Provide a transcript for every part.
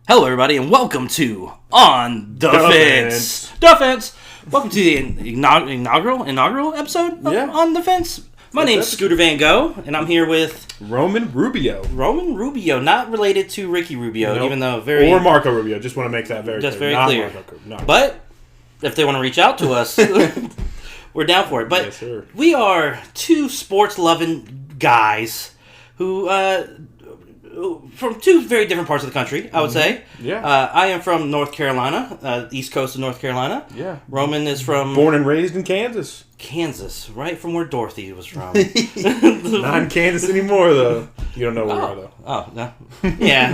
Hello, everybody, and welcome to On the Fence. Defense. Welcome to the inaugural episode of On the Fence. My name's Scooter Van Gogh, and I'm here with Roman Rubio. Roman Rubio, not related to Ricky Rubio, even though or Marco Rubio. Just want to make that very just clear. very clear. But if they want to reach out to us, we're down for it. But yes, sir. We are two sports-loving guys who. From two very different parts of the country, I would say. Yeah. I am from North Carolina, East Coast of North Carolina. Yeah. Roman is from... Born and raised in Kansas. Kansas, right from where Dorothy was from. Not in Kansas anymore, though. You don't know where we are, though. Oh, no. Yeah.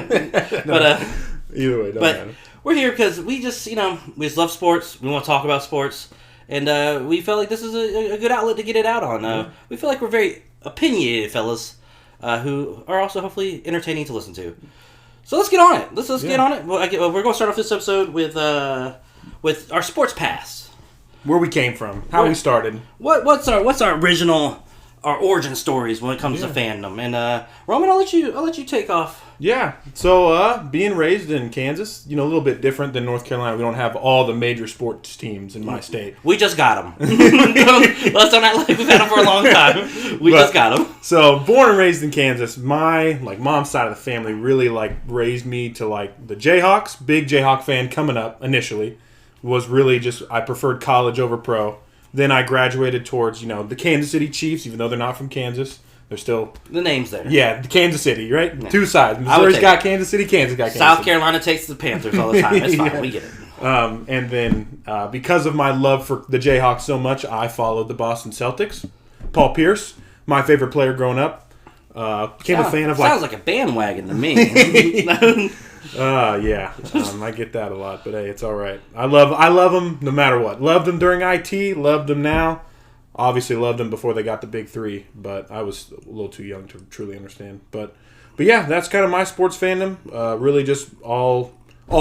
No. But, either way, doesn't matter. We're here because we just, we just love sports. We want to talk about sports. And we felt like this is a good outlet to get it out on. We feel like we're very opinionated fellas. Who are also hopefully entertaining to listen to. So let's get on it. Let's get on it. We're going to start off this episode with our sports past. Where we came from, how we started. What's our original, our origin stories when it comes to fandom. And Roman, I'll let you take off. Yeah. So being raised in Kansas, a little bit different than North Carolina. We don't have all the major sports teams in my state. We just got them. Let's don't act like we've had them for a long time. We just got them. So born and raised in Kansas, my mom's side of the family really raised me to the Jayhawks. Big Jayhawk fan coming up initially. Was really just I preferred college over pro. Then I graduated towards the Kansas City Chiefs, even though they're not from Kansas. They're still... The name's there. Yeah, Kansas City, right? Yeah. Two sides. Missouri's got Kansas City, Kansas got Kansas City. South Carolina takes the Panthers all the time. It's fine. We get it. And then, because of my love for the Jayhawks so much, I followed the Boston Celtics. Paul Pierce, my favorite player growing up. Became a fan of Sounds like a bandwagon to me. Yeah. I get that a lot, but hey, it's all right. I love them no matter what. Loved them during IT, loved them now. Obviously loved them before they got the big three, but I was a little too young to truly understand. But yeah, that's kind of my sports fandom. Really just all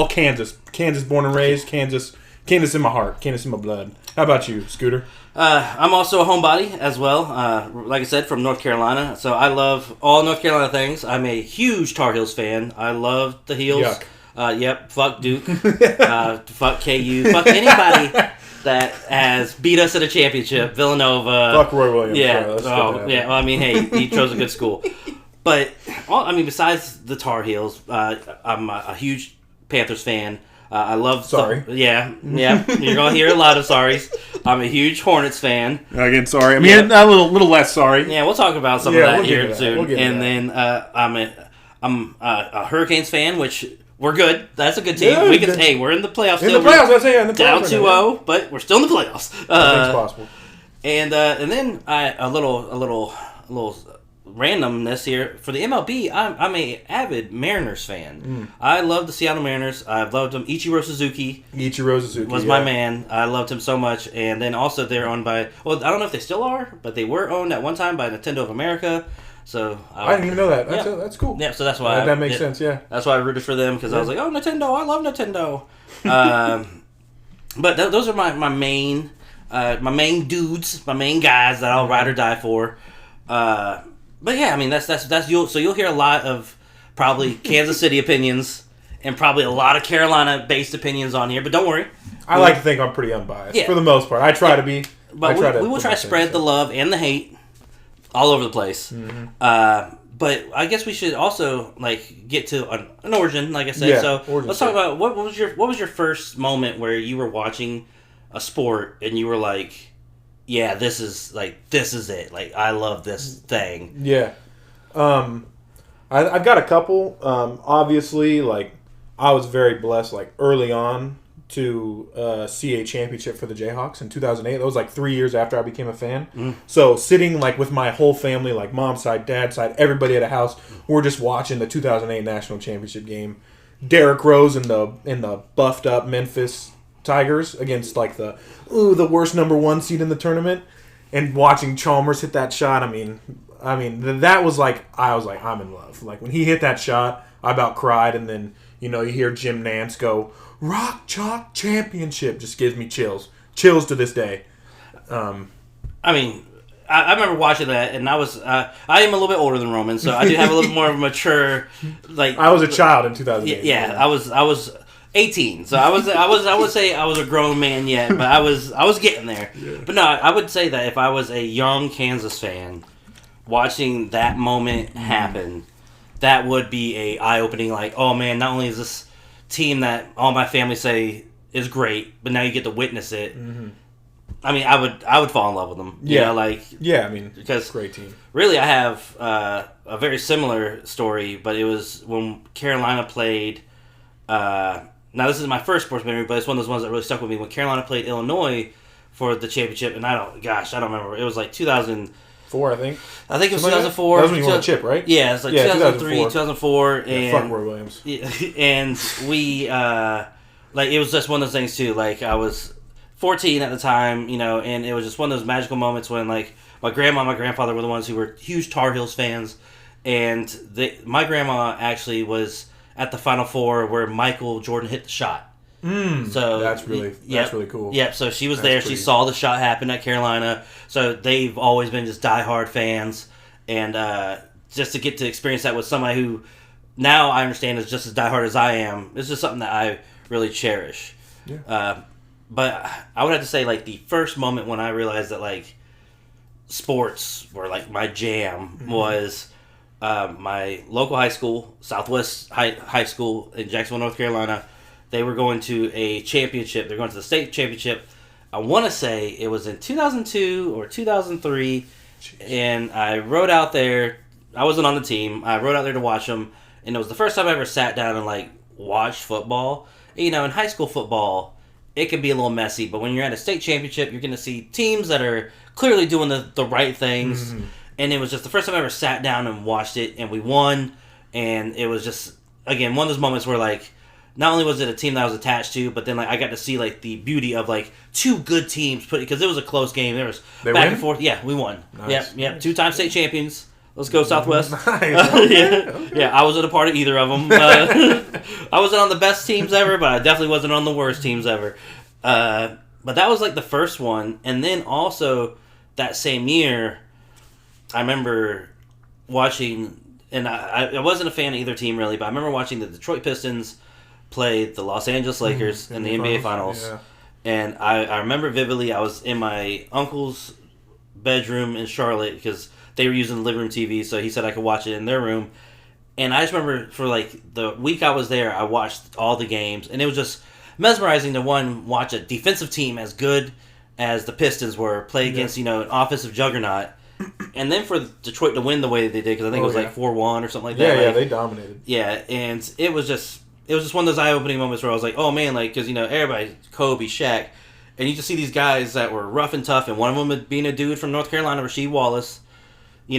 Kansas. Kansas born and raised. Kansas in my heart. Kansas in my blood. How about you, Scooter? I'm also a homebody as well. Like I said, from North Carolina. So I love all North Carolina things. I'm a huge Tar Heels fan. I love the Heels. Yuck. Fuck Duke. Fuck KU. Fuck anybody that has beat us at a championship. Villanova. Fuck Roy Williams. Yeah. Well, I mean, hey, he chose a good school. But, besides the Tar Heels, I'm a huge Panthers fan. I love... Sorry. Yeah. You're going to hear a lot of sorries. I'm a huge Hornets fan. Again, sorry. I mean, a little less sorry. Yeah, we'll talk about some of that here we'll soon. And then I'm a Hurricanes fan, which we're good. That's a good team. Yeah, we're in the playoffs still. In the playoffs, let's say in the playoffs. Down 2-0, but we're still in the playoffs. Nothing's possible. And then a little randomness here for the MLB. I'm a avid Mariners fan. I love the Seattle Mariners. I've loved them. Ichiro Suzuki was my man. I loved him so much. And then also they're owned by, well, I don't know if they still are, but they were owned at one time by Nintendo of America. So I didn't even know that. That's cool. Yeah, so that's why that makes sense. Yeah, that's why I rooted for them because I was like, oh, Nintendo, I love Nintendo. But those are my main dudes, my main guys that I'll ride or die for. But yeah, I mean that's you'll hear a lot of probably Kansas City opinions and probably a lot of Carolina based opinions on here. But don't worry, I like to think I'm pretty unbiased for the most part. I try to be, but we will try to spread the love and the hate all over the place. But I guess we should also get to an origin, like I said. Yeah, so let's talk about what was your first moment where you were watching a sport and you were like, yeah, this is it. I love this thing. Yeah. I've got a couple. Obviously, I was very blessed, early on to see a championship for the Jayhawks in 2008. That was 3 years after I became a fan. So sitting with my whole family, mom's side, dad's side, everybody at a house, we're just watching the 2008 national championship game. Derrick Rose in the buffed up Memphis Tigers against the worst number 1 seed in the tournament, and watching Chalmers hit that shot. I mean that was I was I'm in love. When he hit that shot, I about cried, and then you hear Jim Nantz go Rock Chalk Championship. Just gives me chills to this day. I mean, I remember watching that, and I am a little bit older than Roman, so I do have a little bit more of a mature, like. I was a child in 2008. Yeah, I was 18, so I would say I was a grown man yet, but I was getting there. Yeah. But no, I would say that if I was a young Kansas fan watching that moment happen, that would be a eye-opening, like, oh man, not only is this team that all my family say is great, but now you get to witness it. Mm-hmm. I mean, I would fall in love with them. Yeah, I mean, because great team. Really, I have a very similar story, but it was when Carolina played. Now, this is my first sports memory, but it's one of those ones that really stuck with me. When Carolina played Illinois for the championship, and I don't remember. It was like 2004, I think. I think it was 2004. That was when you won the chip, right? Yeah, it's like 2003, 2004. And fuck Roy Williams. And we, it was just one of those things, too. Like, I was 14 at the time, and it was just one of those magical moments when, like, my grandma and my grandfather were the ones who were huge Tar Heels fans, and my grandma actually was at the Final Four where Michael Jordan hit the shot. So that's really cool. Yep. So she was there. She saw the shot happen at Carolina. So they've always been just diehard fans, and just to get to experience that with somebody who now I understand is just as diehard as I am, it's just something that I really cherish. Yeah. But I would have to say, like, the first moment when I realized that, like, sports were, like, my jam was my local high school, Southwest High School in Jacksonville, North Carolina. They were going to a championship. They're going to the state championship. I want to say it was in 2002 or 2003, and I rode out there. I wasn't on the team. I rode out there to watch them, and it was the first time I ever sat down and, like, watched football. In high school football, it can be a little messy, but when you're at a state championship, you're going to see teams that are clearly doing the right things. Mm-hmm. And it was just the first time I ever sat down and watched it, and we won. And it was just, again, one of those moments where, like, not only was it a team that I was attached to, but then, like, I got to see, like, the beauty of, like, two good teams because it was a close game. There was back and forth. Yeah, we won. Nice. Yep. Nice. 2-time state champions. Let's go Southwest. Nice. Yeah, I wasn't a part of either of them. I wasn't on the best teams ever, but I definitely wasn't on the worst teams ever. But that was like the first one. And then also that same year, I remember watching, and I wasn't a fan of either team really, but I remember watching the Detroit Pistons play the Los Angeles Lakers in the NBA Finals. Yeah. And I remember vividly, I was in my uncle's bedroom in Charlotte because they were using the living room TV, so he said I could watch it in their room. And I just remember for like the week I was there, I watched all the games, and it was just mesmerizing to watch a defensive team as good as the Pistons were play against an offensive juggernaut, and then for Detroit to win the way they did, because I think it was like 4-1 or something like that. Yeah, they dominated. Yeah, and it was just one of those eye-opening moments where I was like, oh man, like, because everybody, Kobe, Shaq, and you just see these guys that were rough and tough, and one of them being a dude from North Carolina, Rasheed Wallace. It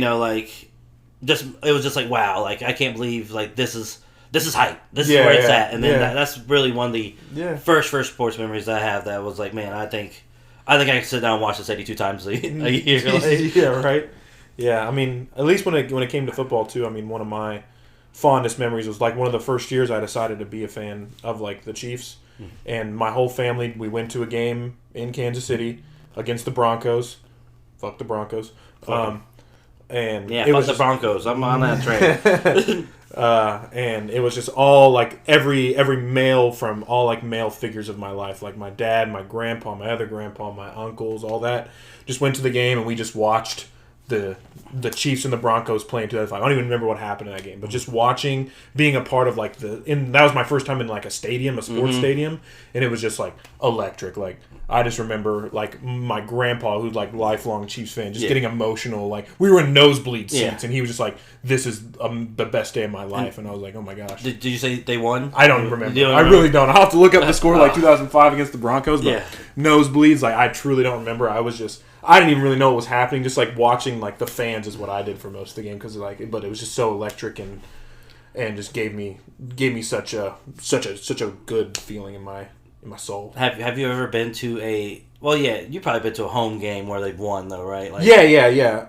was just like, wow, like, I can't believe, like, this is hype. This is where it's at. And then that's really one of the first sports memories that I have that was like, man, I think I can sit down and watch this 82 times a year. Like. Yeah, right? Yeah, I mean, at least when it came to football, too, I mean, one of my fondest memories was, like, one of the first years I decided to be a fan of, like, the Chiefs. Mm-hmm. And my whole family, we went to a game in Kansas City against the Broncos. Fuck the Broncos. And yeah, fuck the Broncos. I'm on that train. And it was just all like every male from all like male figures of my life, like my dad, my grandpa, my other grandpa, my uncles, all that, just went to the game and we just watched the Chiefs and the Broncos playing 2005. I don't even remember what happened in that game, but just watching, being a part of like that was my first time in like a stadium, a sports stadium, and it was just like electric. Like I just remember like my grandpa, who's like lifelong Chiefs fan, just getting emotional. Like we were in nosebleed seats, and he was just like, "This is the best day of my life," and I was like, "Oh my gosh!" Did you say they won? I don't remember. I really don't. I'll have to look up the score like 2005 against the Broncos, but nosebleeds. Like I truly don't remember. I didn't even really know what was happening. Just like watching like the fans is what I did for most of the game but it was just so electric and just gave me such a good feeling in my soul. Have you ever been to a? Well, yeah, you've probably been to a home game where they've won though, right? Like, yeah.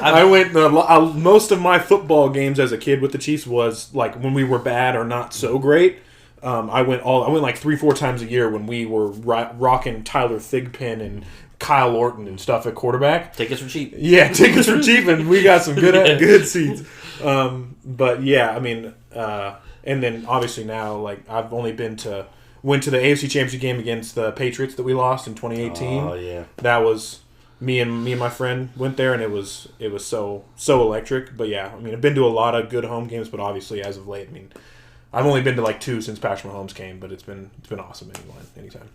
I went. Most of my football games as a kid with the Chiefs was like when we were bad or not so great. I went like 3-4 times a year when we were rocking Tyler Thigpen and Kyle Orton and stuff at quarterback. Tickets were cheap. Yeah, tickets were cheap, and we got some good seats. But yeah, I mean, and then obviously now, like I've only went to the AFC Championship game against the Patriots that we lost in 2018. Oh yeah, that was me and my friend went there, and it was so electric. But yeah, I mean, I've been to a lot of good home games, but obviously as of late, I mean, I've only been to like 2 since Patrick Mahomes came, but it's been awesome anytime.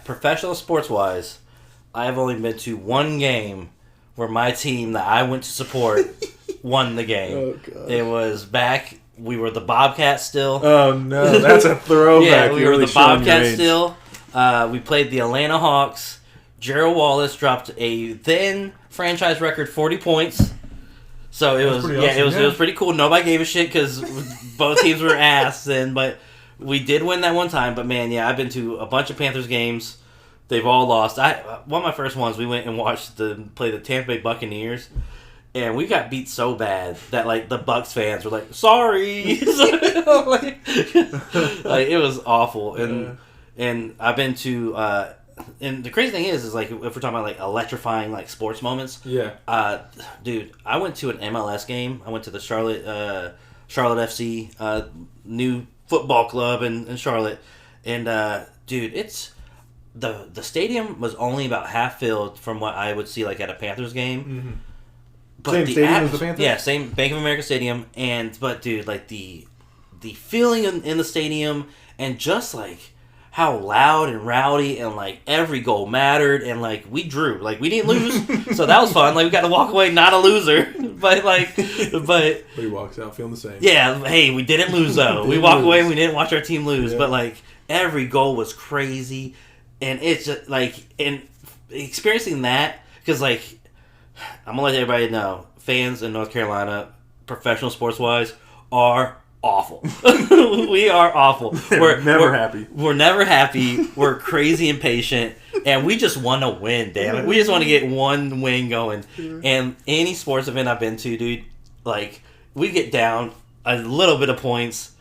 Professional sports wise, I have only been to one game where my team that I went to support won the game. Oh god! It was back. We were the Bobcats still. Oh no, that's a throwback. Yeah, we You're were really the showing your Bobcats age. still. We played the Atlanta Hawks. Gerald Wallace dropped a then franchise record 40 points. So it was pretty awesome, it was pretty cool. Nobody gave a shit because both teams were ass then, but we did win that one time. But man, yeah, I've been to a bunch of Panthers games. They've all lost. One of my first ones, we went and watched play the Tampa Bay Buccaneers, and we got beat so bad that like the Bucs fans were like, "Sorry," like it was awful. And I've been to. And the crazy thing is like if we're talking about like electrifying like sports moments, dude, I went to an MLS game. I went to the Charlotte FC new football club in Charlotte, and dude, it's the stadium was only about half filled from what I would see like at a Panthers game. Mm-hmm. But Same stadium as the Panthers? Yeah, same Bank of America Stadium, but dude, like the feeling in the stadium and just like how loud and rowdy and like every goal mattered and like we drew, like we didn't lose, so that was fun. Like we got to walk away not a loser, but he walks out feeling the same. Yeah, hey, we didn't lose though. We walk away and we didn't watch our team lose, but like every goal was crazy, and it's just like and experiencing that because like I'm gonna let everybody know, fans in North Carolina, professional sports wise, are awful. We are awful. We're never happy. We're never happy. We're crazy impatient, and we just want to win. Damn it, we just want to get one win going. And any sports event I've been to, dude, like we get down a little bit of points,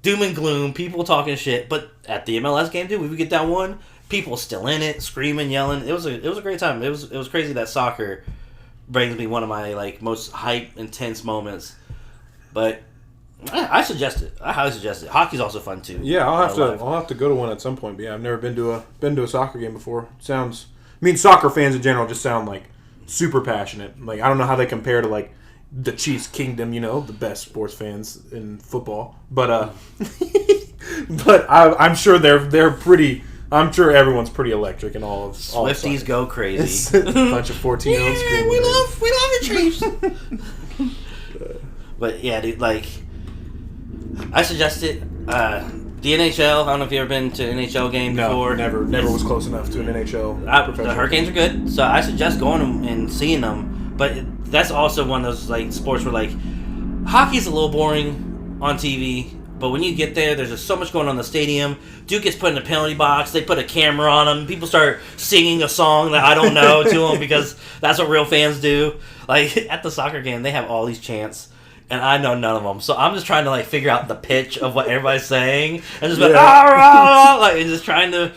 doom and gloom, people talking shit. But at the MLS game, dude, we would get down one, people still in it, screaming, yelling. It was a great time. It was crazy that soccer brings me one of my like most hype, intense moments. But I suggest it. I highly suggest it. Hockey's also fun too. Yeah, I'll have to go to one at some point. But yeah, I've never been to a soccer game before. Soccer fans in general just sound like super passionate. Like I don't know how they compare to like the Chiefs Kingdom, the best sports fans in football. But but I'm sure they're pretty. I'm sure everyone's pretty electric in all of Swifties go crazy. It's a bunch of 14-year-olds screaming. we love the Chiefs. But yeah, dude, like I suggest it. The NHL. I don't know if you've ever been to an NHL game before. Never was close enough to an NHL. The Hurricanes are good, so I suggest going and seeing them. But that's also one of those like sports where like hockey's a little boring on TV. But when you get there, there's just so much going on in the stadium. Dude gets put in the penalty box. They put a camera on him. People start singing a song that I don't know to him because that's what real fans do. Like at the soccer game, they have all these chants. And I know none of them, so I'm just trying to like figure out the pitch of what everybody's saying, and just like and just trying to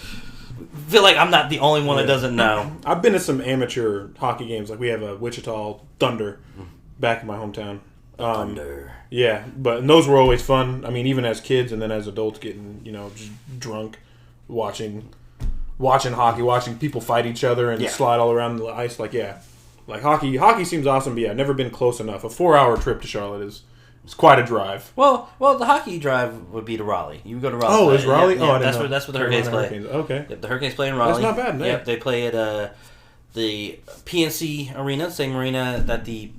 feel like I'm not the only one that doesn't know. I've been to some amateur hockey games, like we have a Wichita Thunder back in my hometown. Thunder. Yeah, and those were always fun. I mean, even as kids and then as adults, getting just drunk, watching hockey, watching people fight each other and slide all around the ice. Like hockey seems awesome, but yeah, I've never been close enough. A 4-hour trip to Charlotte is quite a drive. Well, the hockey drive would be to Raleigh. You would go to Raleigh. Oh, is Raleigh? Yeah, that's where the Hurricanes play. Okay. Yep, the Hurricanes play in Raleigh. That's not bad, no. Yep, they play at the PNC Arena, same arena that the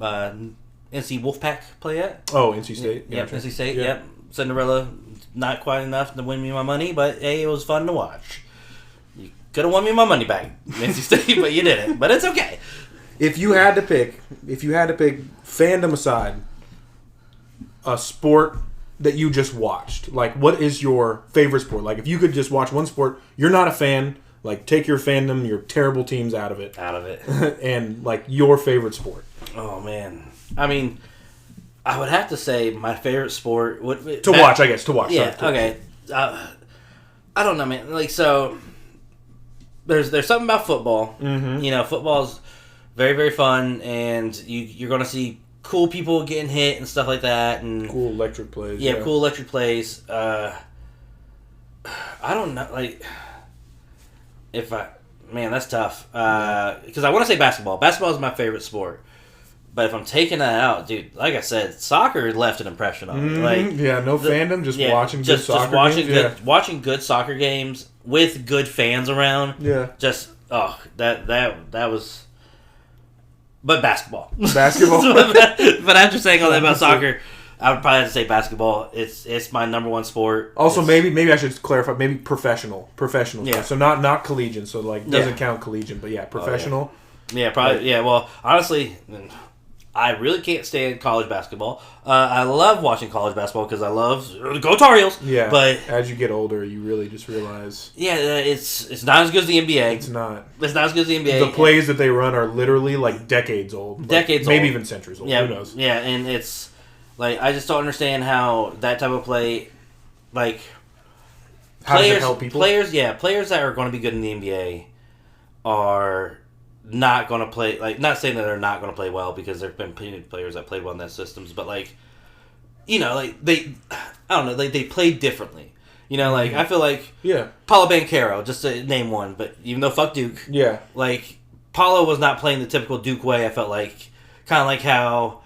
NC Wolfpack play at. Oh, NC State. Yep, NC State. Yep. Cinderella, not quite enough to win me my money, but hey, it was fun to watch. You could have won me my money back, NC State, but you didn't. But it's okay. If you had to pick fandom aside, a sport that you just watched, like what is your favorite sport? Like if you could just watch one sport, you're not a fan, like take your fandom, your terrible teams out of it. And like your favorite sport. Oh man. I mean, I would have to say my favorite sport would to watch, I guess. To watch. Yeah, okay. I don't know, man. Like so there's something about football. Mm-hmm. You know, football's very, very fun, and you're going to see cool people getting hit and stuff like that, and Cool electric plays. yeah, cool electric plays. I don't know, like man, that's tough. Because I want to say basketball. Basketball is my favorite sport. But if I'm taking that out, dude, like I said, soccer left an impression on me. Like, yeah, no fandom, just watching good soccer just watching games. watching good soccer games with good fans around. Yeah. Just that was. But basketball. Basketball. but after saying all that about soccer, I would probably have to say basketball. It's my number one sport. Also, maybe I should clarify. Maybe professional. Yeah. So not collegiate. So like doesn't Yeah. count collegiate, but yeah, professional. Yeah, probably. Yeah, well, honestly, I really can't stand college basketball. I love watching college basketball because I love go Tar Heels. Yeah. But as you get older, you really just realize yeah, it's not as good as the NBA. it's not. It's not as good as the NBA. The plays that they run are literally like decades old. Like, Decades maybe old. even centuries old. Yeah, Who knows? yeah, and it's like I just don't understand how that type of play, like How does it help people? players that are going to be good in the NBA are not going to play. Like, not saying that they're not going to play well because there've been plenty of players that played well in that systems, but like, you know, like I don't know, like they play differently. You know, like I feel like Yeah. Paulo Banchero, just to name one, but even though fuck Duke, Yeah. like Paulo was not playing the typical Duke way. I felt like kind of like how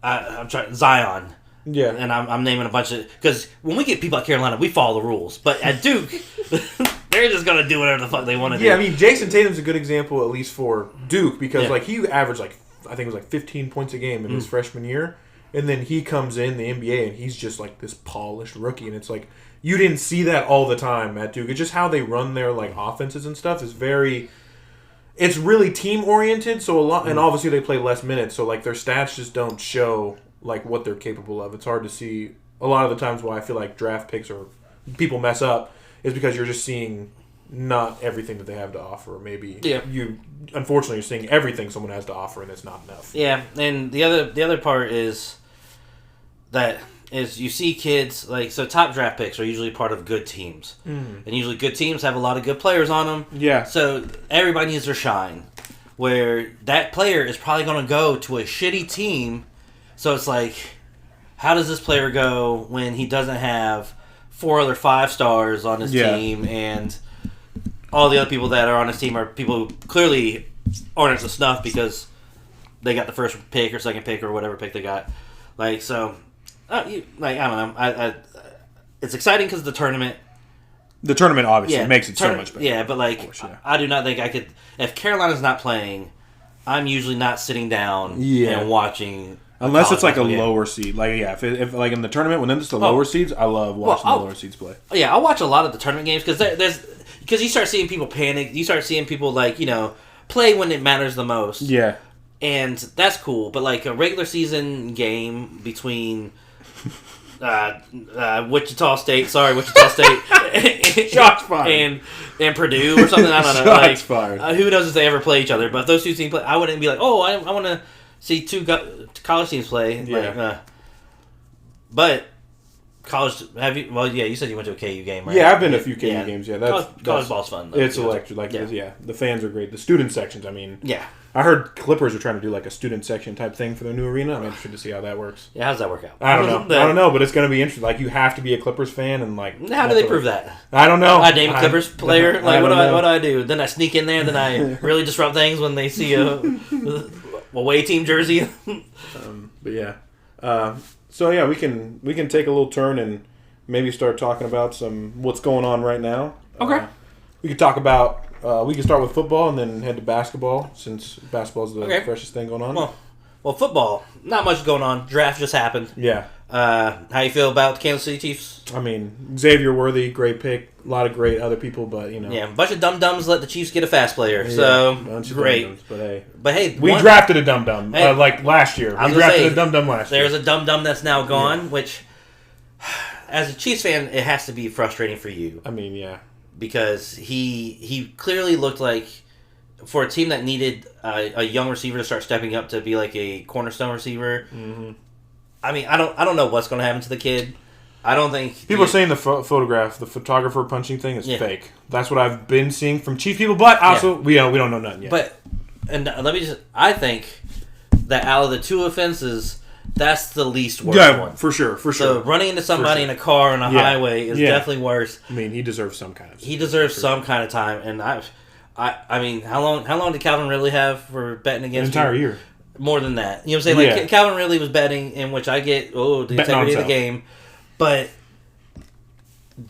I'm trying Zion. Yeah. And I'm naming a bunch of because when we get people at Carolina, we follow the rules, but at Duke, they're just gonna do whatever the fuck they want to do. Yeah, I mean, Jason Tatum's a good example, at least for Duke, because Yeah. like he averaged like I think it was like 15 points a game in his freshman year, and then he comes in the NBA and he's just like this polished rookie, and it's like you didn't see that all the time at Duke. It's just how they run their like offenses and stuff is very. It's really team oriented, so a lot, and obviously they play less minutes, so like their stats just don't show like what they're capable of. It's hard to see a lot of the times why I feel like draft picks or people mess up is because you're just seeing not everything that they have to offer. Maybe you unfortunately you're seeing everything someone has to offer and it's not enough. Yeah, and the other part is that is you see kids like so top draft picks are usually part of good teams, and usually good teams have a lot of good players on them. Yeah. So everybody needs their shine. Where that player is probably going to go to a shitty team, so it's like, how does this player go when he doesn't have 4 other 5 stars on his team, and all the other people that are on his team are people who clearly aren't up to snuff because they got the first pick or second pick or whatever pick they got. Like so, I don't know. I it's exciting because the tournament. The tournament obviously makes it so much better. Yeah, but like, course, yeah. I do not think I could. If Carolina's not playing, I'm usually not sitting down Yeah. and watching. Unless it's like a college basketball game. lower seed. Like, yeah, if like in the tournament, when it's the lower seeds, I love watching the lower seeds play. Yeah, I watch a lot of the tournament games because you start seeing people panic. You start seeing people like play when it matters the most. Yeah. And that's cool, but like a regular season game between Wichita State, Shots fired. and Purdue or something, I don't know. Shots fired. Who knows if they ever play each other? But if those two teams play, I wouldn't be like, oh, I want to see two college teams play. Yeah. Like, but college, have you? Well, yeah, you said you went to a KU game, right? Yeah, I've been to a few KU games. Yeah, that's college ball's fun. Though, It's electric. Like, the fans are great. The student sections, I mean, yeah. I heard Clippers are trying to do like a student section type thing for their new arena. I'm interested to see how that works. Yeah, how does that work out? I don't know, but it's going to be interesting. Like, you have to be a Clippers fan, and like, How do they prove that? I don't know. I name a Clippers player. Like, what do I do? Then I sneak in there, and then I really disrupt things when they see a away team jersey. But yeah, so yeah, we can take a little turn and maybe start talking about what's going on right now. Okay. We could talk about. We can start with football and then head to basketball since basketball is the freshest thing going on. Well, football, not much going on. Draft just happened. Yeah. How you feel about the Kansas City Chiefs? I mean, Xavier Worthy, great pick. A lot of great other people, but Yeah, a bunch of dum-dums let the Chiefs get a fast player, so great. Dum-dums, but hey, we drafted a dum-dum like last year. We drafted a dum-dum last year. There's a dum-dum that's now gone, which, as a Chiefs fan, it has to be frustrating for you. I mean, yeah. Because he clearly looked like, for a team that needed a young receiver to start stepping up to be like a cornerstone receiver. Mm-hmm. I mean, I don't know what's going to happen to the kid. I don't think People are saying the photographer punching thing is fake. That's what I've been seeing from Chiefs people, but also we don't know nothing yet. But I think that out of the two offenses, that's the least worst one. For sure. So running into somebody in a car on a highway is definitely worse. I mean, he deserves some kind of. He deserves some kind of time, and I mean, how long did Calvin Ridley have for betting against an entire year? More than that. You know what I'm saying? Like Calvin Ridley was betting, in which I get the integrity of the game, but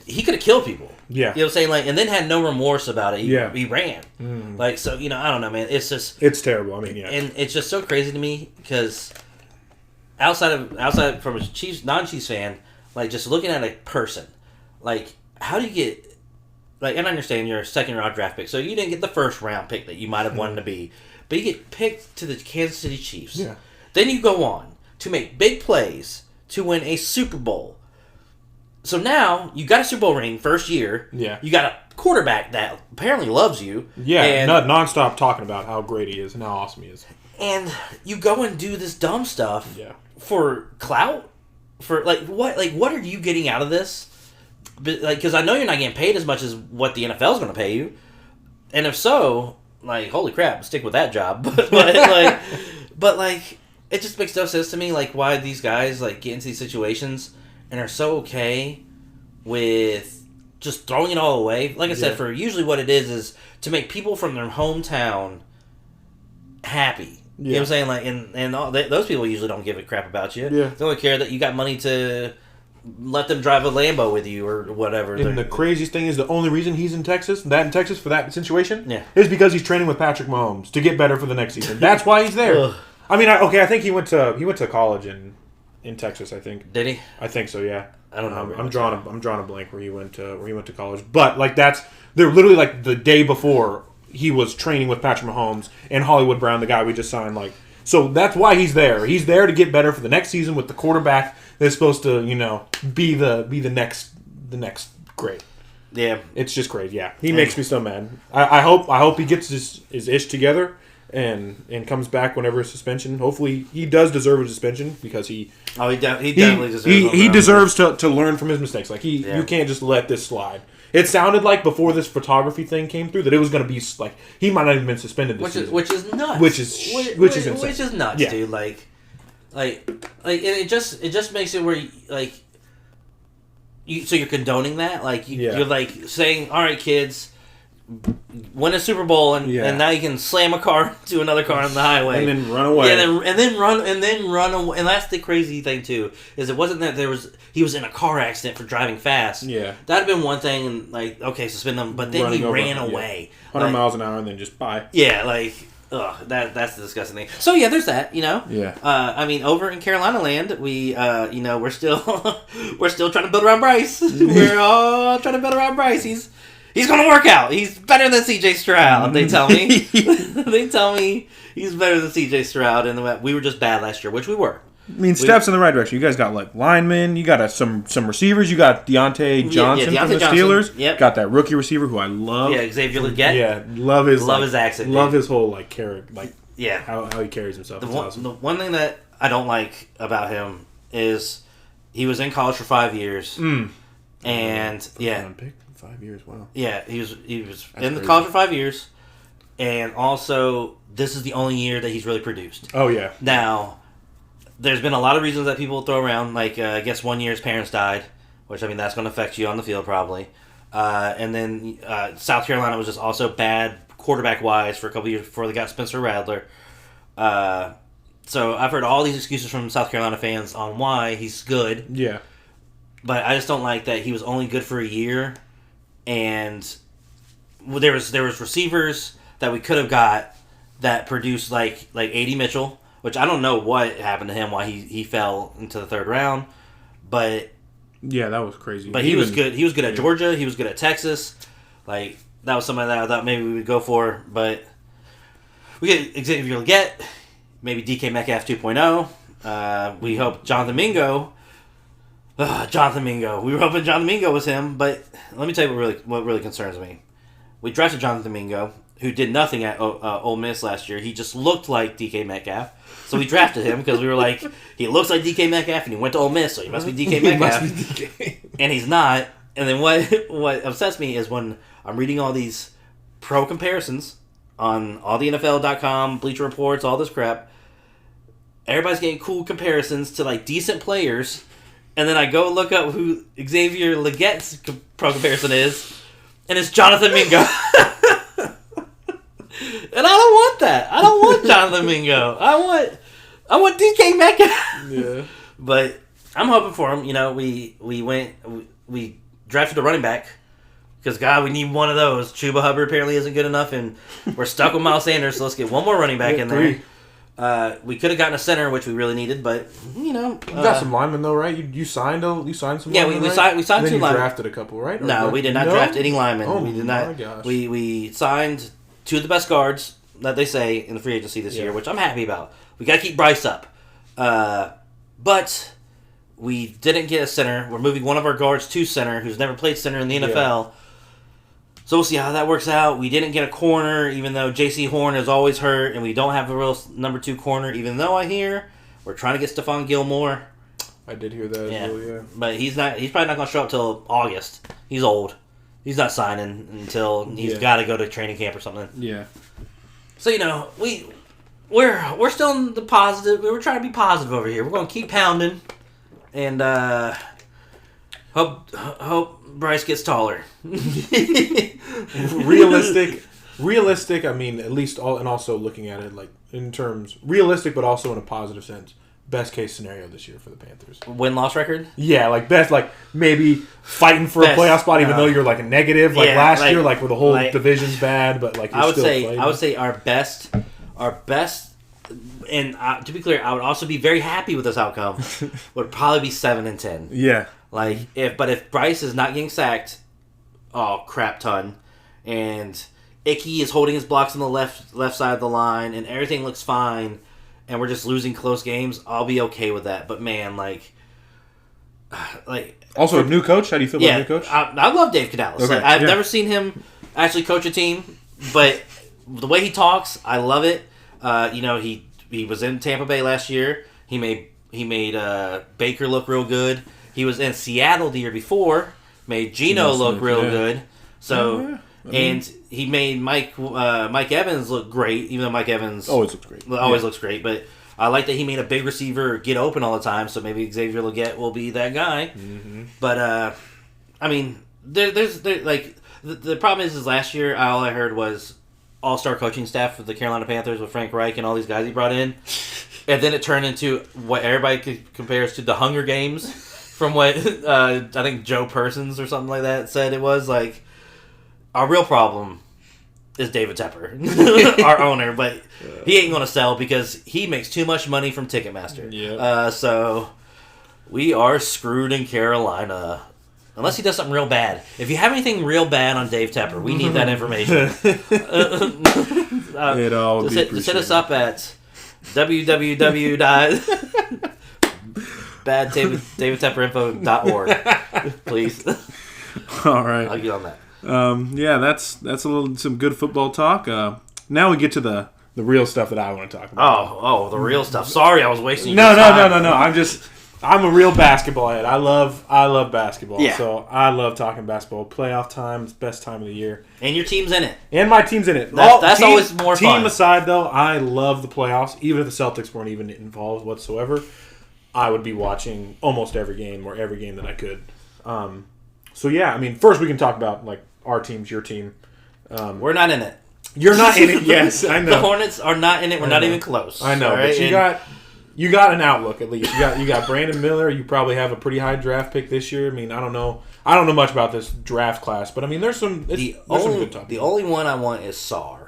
he could have killed people. Yeah. You know what I'm saying? Like, and then had no remorse about it. He ran. Mm. Like, so, I don't know, man. It's just... It's terrible. I mean, And it's just so crazy to me because outside from a non-Chiefs fan, like, just looking at a person, like, how do you get... Like, and I understand you're a second-round draft pick, so you didn't get the first-round pick that you might have wanted to be. But you get picked to the Kansas City Chiefs. Yeah. Then you go on to make big plays to win a Super Bowl. So now, you got a Super Bowl ring first year. Yeah. You got a quarterback that apparently loves you. Yeah, and nonstop talking about how great he is and how awesome he is. And you go and do this dumb stuff Yeah. for clout? For, what? Like, what are you getting out of this? Because I know you're not getting paid as much as what the NFL is going to pay you. And if so, like, holy crap, stick with that job. but it just makes no sense to me, like, why these guys, like, get into these situations and are so okay with just throwing it all away. Like I said, for usually what it is to make people from their hometown happy. You know what I'm saying? Like, and those people usually don't give a crap about you. Yeah. They only care that you got money to let them drive a Lambo with you or whatever. And the craziest thing is the only reason he's in Texas for that situation, Yeah. is because he's training with Patrick Mahomes to get better for the next season. That's why he's there. Ugh. I mean, I think he went to college in Texas. I think. Did he? I think so. Yeah. I don't know. I'm drawing a blank where he went to college. But like they're literally like the day before he was training with Patrick Mahomes and Hollywood Brown, the guy we just signed. Like, so that's why he's there. He's there to get better for the next season with the quarterback that's supposed to be the next great. Yeah. It's just great. Yeah, he makes me so mad. I hope he gets his ish together and comes back whenever his suspension. Hopefully, he does deserve a suspension because he definitely deserves. He deserves to learn from his mistakes. Like you can't just let this slide. It sounded like before this photography thing came through that it was going to be like he might not have been suspended this season. Which is nuts. Which is insane. Which is nuts, dude. Like it just makes it where so you're condoning that. Like you're like saying, all right, kids, win a Super Bowl and now you can slam a car to another car on the highway and then run away. Yeah, and then run away. And that's the crazy thing too, is it wasn't that he was in a car accident for driving fast. Yeah, that'd have been one thing, and like, okay, suspend them, but then he ran away 100 miles an hour and then just bye. Yeah, like, that's the disgusting thing. So yeah, there's that. Yeah. I mean, over in Carolina land, we we're still trying to build around Bryce. We're all trying to build around Bryce. He's going to work out. He's better than C.J. Stroud, they tell me. They tell me he's better than C.J. Stroud, and we were just bad last year, which we were. I mean, steps in the right direction. You guys got like linemen. You got some receivers. You got Deontay Johnson from the Steelers. Yep. Got that rookie receiver who I love. Yeah, Xavier Legette. Yeah, love his accent. Love his whole like character, like how he carries himself. The one thing that I don't like about him is he was in college for 5 years, and 5 years. Wow. Yeah, he was in the college for 5 years, and also this is the only year that he's really produced. Oh yeah. Now, there's been a lot of reasons that people throw around, like I guess 1 year his parents died, which I mean that's going to affect you on the field probably, and then South Carolina was just also bad quarterback wise for a couple years before they got Spencer Rattler. So I've heard all these excuses from South Carolina fans on why he's good. Yeah. But I just don't like that he was only good for a year. And there was receivers that we could have got that produced like A.D. Mitchell, which I don't know what happened to him, why he fell into the third round, but yeah, that was crazy. But he was good. He was good at Georgia. He was good at Texas. Like that was somebody that I thought maybe we would go for, but we get Xavier Legette, maybe DK Metcalf 2.0. We hope Jonathan Mingo. Jonathan Mingo. We were hoping Jonathan Mingo was him, but let me tell you what really concerns me. We drafted Jonathan Mingo, who did nothing at Ole Miss last year. He just looked like DK Metcalf. So we drafted him because we were like, he looks like DK Metcalf and he went to Ole Miss, so he must be DK Metcalf. And he's not. And then what upsets me is when I'm reading all these pro comparisons on all the NFL.com, Bleacher Reports, all this crap. Everybody's getting cool comparisons to like decent players. And then I go look up who Xavier Legette's pro comparison is, and it's Jonathan Mingo. And I don't want that. I don't want Jonathan Mingo. I want DK Metcalf. Yeah. But I'm hoping for him. You know, we drafted a running back because God, we need one of those. Chuba Hubbard apparently isn't good enough, and we're stuck with Miles Sanders. So let's get one more running back in there. We could have gotten a center, which we really needed, but you know, you got some linemen though, right? You signed some. Yeah, linemen, we right? signed two linemen. Drafted a couple, right? No, we did not draft any linemen. Oh, we did not. My gosh. We signed two of the best guards that they say in the free agency this year, which I'm happy about. We got to keep Bryce up, but we didn't get a center. We're moving one of our guards to center, who's never played center in the NFL. Yeah. So we'll see how that works out. We didn't get a corner, even though J.C. Horn is always hurt, and we don't have a real number 2 corner, even though I hear we're trying to get Stephon Gilmore. I did hear that as well, yeah. But he's probably not going to show up till August. He's old. He's not signing until he's got to go to training camp or something. Yeah. So, you know, we're still in the positive. We're trying to be positive over here. We're going to keep pounding and hope Bryce gets taller. Realistic. I mean, at least and also looking at it like in terms realistic, but also in a positive sense. Best case scenario this year for the Panthers. Win-loss record? Yeah, like best, like maybe fighting for a playoff spot, even though you're like a negative. Like last year, like where the whole division's bad, but like you're still fighting. I would say our best, and to be clear, I would also be very happy with this outcome. Would probably be 7-10. Yeah. Like if Bryce is not getting sacked, crap ton, and Icky is holding his blocks on the left side of the line, and everything looks fine, and we're just losing close games, I'll be okay with that. But man, like also a new coach. How do you feel about a new coach? I love Dave Canales. Okay, I've never seen him actually coach a team, but the way he talks, I love it. You know, he was in Tampa Bay last year. He made Baker look real good. He was in Seattle the year before, made Geno look real good. So, and he made Mike Evans look great, even though Mike Evans always looks great. Looks great, but I like that he made a big receiver get open all the time, so maybe Xavier Legette will be that guy. Mm-hmm. But, I mean, there's the problem is last year all I heard was all-star coaching staff for the Carolina Panthers with Frank Reich and all these guys he brought in. And then it turned into what everybody compares to the Hunger Games from what I think Joe Persons or something like that said it was. Like, our real problem is David Tepper, our owner, but he ain't going to sell because he makes too much money from Ticketmaster. Yeah. So we are screwed in Carolina. Unless he does something real bad. If you have anything real bad on Dave Tepper, we need that information. It all would be appreciated. Just hit us up at www.baddavidtepperinfo.org. Please. All right. I'll get on that. That's some good football talk. Now we get to the real stuff that I want to talk about. The real stuff. Sorry, I was wasting your time. No. I'm a real basketball head. I love basketball. Yeah. So I love talking basketball. Playoff time, it's best time of the year. And your team's in it. And my team's in it. That's always more fun. Team aside, though, I love the playoffs. Even if the Celtics weren't even involved whatsoever, I would be watching almost every game or every game that I could. So yeah, I mean, first we can talk about like our teams, your team. We're not in it. You're not in it. Yes, I know. The Hornets are not in it. We're not even close. I know, right? But you got an outlook at least. You got Brandon Miller. You probably have a pretty high draft pick this year. I mean, I don't know much about this draft class, but I mean, there's some good talk. The only one I want is Sarr,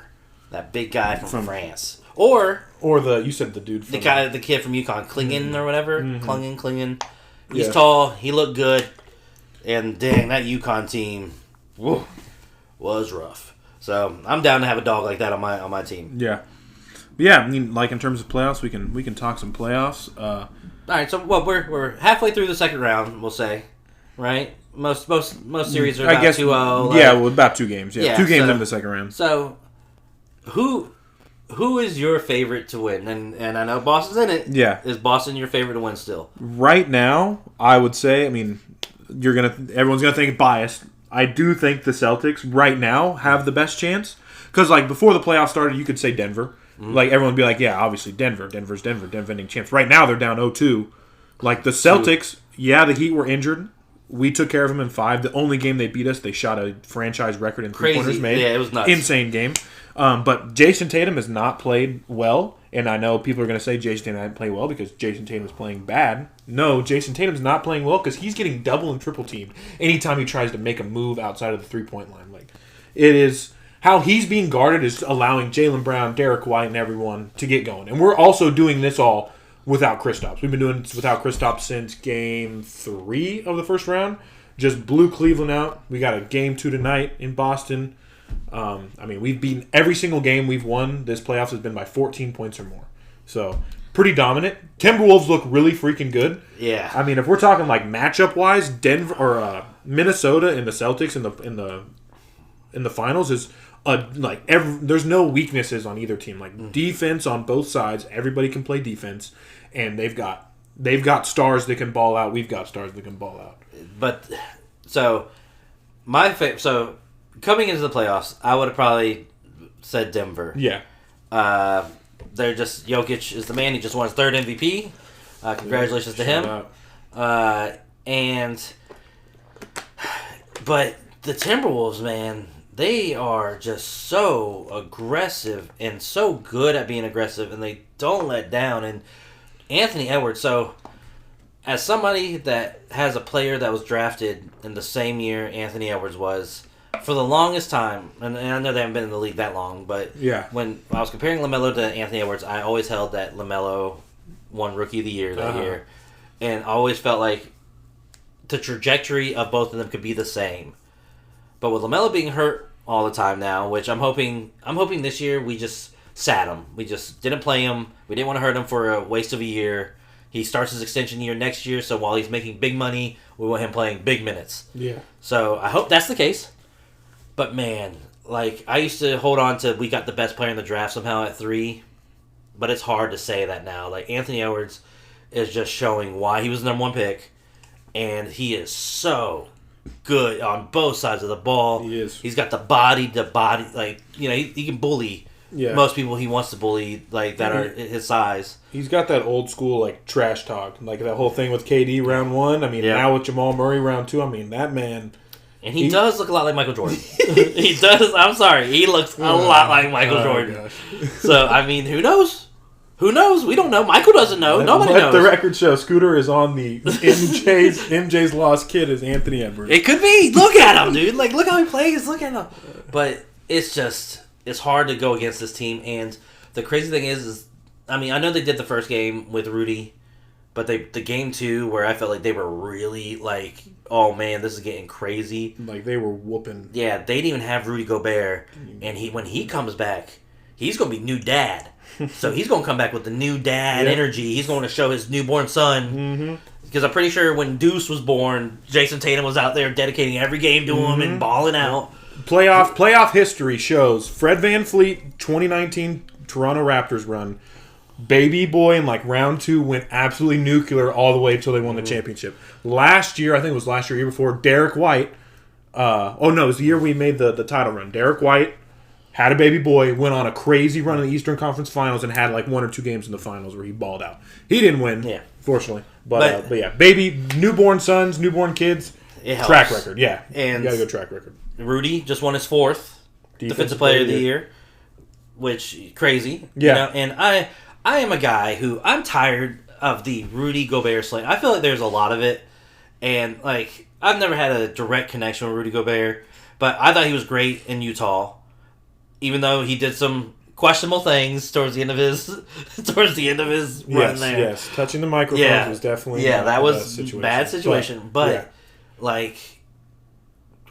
that big guy from France, or you said the dude from the kid from UConn, Klingen or whatever, Klingen. He's tall. He looked good, and dang, that UConn team, was rough. So I'm down to have a dog like that on my team. Yeah. Yeah, I mean, like in terms of playoffs, we can talk some playoffs. All right, so we're halfway through the second round, we'll say, right? Most series are about 2-0. Yeah, about 2 games. Yeah, 2 games into the second round. So Who is your favorite to win? And I know Boston's in it. Yeah. Is Boston your favorite to win still? Right now, I would say, I mean, everyone's gonna think biased. I do think the Celtics right now have the best chance because like before the playoffs started, you could say Denver. Like everyone would be like, yeah, obviously Denver's defending champs. Right now they're down 0-2. Like the Celtics, yeah, the Heat were injured. We took care of them in 5. The only game they beat us, they shot a franchise record in 3-pointers made. Yeah, it was nuts. Insane game. But Jason Tatum has not played well, and I know people are going to say Jason Tatum didn't play well because Jason Tatum is playing bad. No, Jason Tatum's not playing well because he's getting double and triple teamed anytime he tries to make a move outside of the 3-point line. Like it is how he's being guarded is allowing Jaylen Brown, Derek White, and everyone to get going. And we're also doing this all without Kristaps. We've been doing this without Kristaps since Game 3 of the first round. Just blew Cleveland out. We got a Game 2 tonight in Boston. I mean, we've beaten every single game we've won. This playoffs has been by 14 points or more. So, pretty dominant. Timberwolves look really freaking good. Yeah. I mean, if we're talking like matchup wise, Denver or Minnesota and the Celtics in the finals is there's no weaknesses on either team. Like defense on both sides, everybody can play defense, and they've got stars that can ball out. We've got stars that can ball out. But so coming into the playoffs, I would have probably said Denver. Yeah. They're just Jokic is the man. He just won his 3rd MVP. Congratulations to him. But the Timberwolves, man, they are just so aggressive and so good at being aggressive, and they don't let down. And Anthony Edwards, so as somebody that has a player that was drafted in the same year Anthony Edwards was, for the longest time, and I know they haven't been in the league that long, but when I was comparing LaMelo to Anthony Edwards, I always held that LaMelo won Rookie of the Year that year, and I always felt like the trajectory of both of them could be the same. But with LaMelo being hurt all the time now, which I'm hoping this year we just sat him. We just didn't play him. We didn't want to hurt him for a waste of a year. He starts his extension year next year, so while he's making big money, we want him playing big minutes. Yeah. So I hope that's the case. But man, like I used to hold on to we got the best player in the draft somehow at 3, but it's hard to say that now. Like Anthony Edwards is just showing why he was the number 1 pick, and he is so good on both sides of the ball. He is. He's got the body, like he can bully most people he wants to bully like that are his size. He's got that old school like trash talk, like that whole thing with KD round 1. I mean, now with Jamal Murray round 2. I mean, that man. And he does look a lot like Michael Jordan. He does. I'm sorry. He looks a lot like Michael Jordan. Gosh. So, I mean, who knows? Who knows? We don't know. Michael doesn't know. Nobody knows. Let the record show Scooter is on the MJ's lost kid is Anthony Edwards. It could be. Look at him, dude. Like, look how he plays. Look at him. But it's hard to go against this team. And the crazy thing is I mean, I know they did the first game with Rudy, but the game 2 where I felt like they were really like, oh man, this is getting crazy. Like they were whooping. Yeah, they didn't even have Rudy Gobert, and when he comes back, he's gonna be new dad. So he's gonna come back with the new dad energy. He's going to show his newborn son. Because I'm pretty sure when Deuce was born, Jason Tatum was out there dedicating every game to him and balling out. Playoff history shows Fred VanVleet 2019 Toronto Raptors run. Baby boy in like round 2 went absolutely nuclear all the way until they won the championship. Last year, I think it was last year before, Derek White. It was the year we made the title run. Derek White had a baby boy, went on a crazy run in the Eastern Conference Finals, and had like 1 or 2 games in the finals where he balled out. He didn't win, fortunately. But yeah, baby, newborn sons, newborn kids, track record. Yeah, and you gotta go track record. Rudy just won his 4th Defensive Player of the Year, which crazy. Yeah, and I am a guy who I'm tired of the Rudy Gobert slang. I feel like there's a lot of it, and like I've never had a direct connection with Rudy Gobert, but I thought he was great in Utah, even though he did some questionable things towards the end of his run there. Yes, touching the microphone was definitely that was a bad situation. But like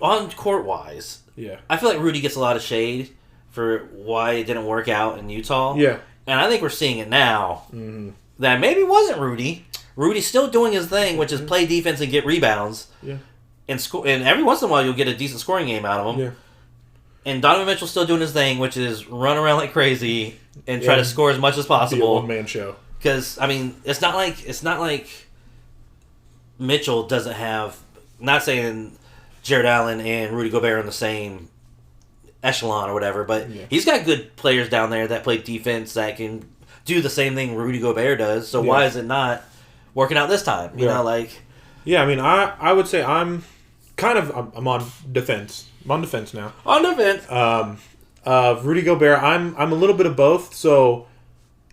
on court wise, I feel like Rudy gets a lot of shade for why it didn't work out in Utah. Yeah. And I think we're seeing it now that maybe it wasn't Rudy. Rudy's still doing his thing, which is play defense and get rebounds. Yeah. And every once in a while you'll get a decent scoring game out of him. Yeah. And Donovan Mitchell's still doing his thing, which is run around like crazy and try to score as much as Be a possible. one-man show. Because I mean, it's not like Mitchell doesn't have. Not saying Jared Allen and Rudy Gobert are in the same echelon or whatever, but he's got good players down there that play defense that can do the same thing Rudy Gobert does. So why is it not working out this time? You know, like. Yeah, I mean, I would say I'm on defense. I'm on defense now. On defense. Rudy Gobert, I'm a little bit of both. So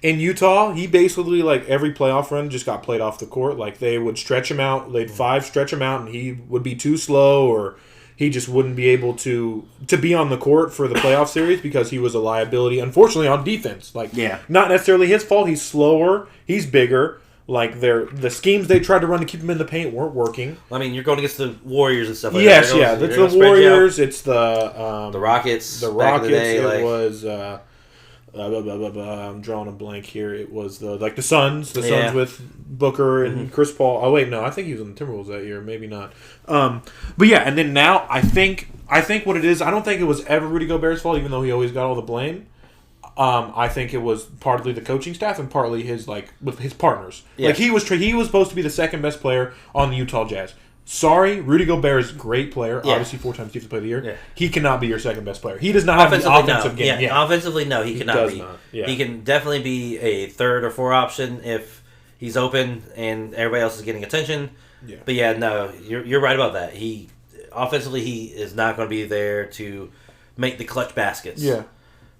in Utah, he basically like every playoff run just got played off the court. Like they would stretch him out, they'd stretch him out, and he would be too slow, or he just wouldn't be able to be on the court for the playoff series because he was a liability. Unfortunately, on defense, like not necessarily his fault. He's slower, he's bigger. Like the schemes they tried to run to keep him in the paint weren't working. I mean, you're going against the Warriors and stuff like that. Yes, it's the Warriors. It's the Rockets. The Rockets. It was. I'm drawing a blank here. It was the Suns. The Suns with Booker and Chris Paul. Oh wait, no, I think he was on the Timberwolves that year. Maybe not. But yeah, and then now I think what it is. I don't think it was ever Rudy Gobert's fault, even though he always got all the blame. I think it was partly the coaching staff and partly his with his partners. Yeah. Like he was supposed to be the second best player on the Utah Jazz. Sorry, Rudy Gobert is a great player. Yeah. Obviously, 4 times Defensive Player of the Year. Yeah. He cannot be your second best player. He does not have the offensive game. Yeah. Offensively, no, he cannot be. Yeah. He can definitely be a 3rd or 4 option if he's open and everybody else is getting attention. Yeah. But yeah, no, you're right about that. Offensively, he is not going to be there to make the clutch baskets. Yeah.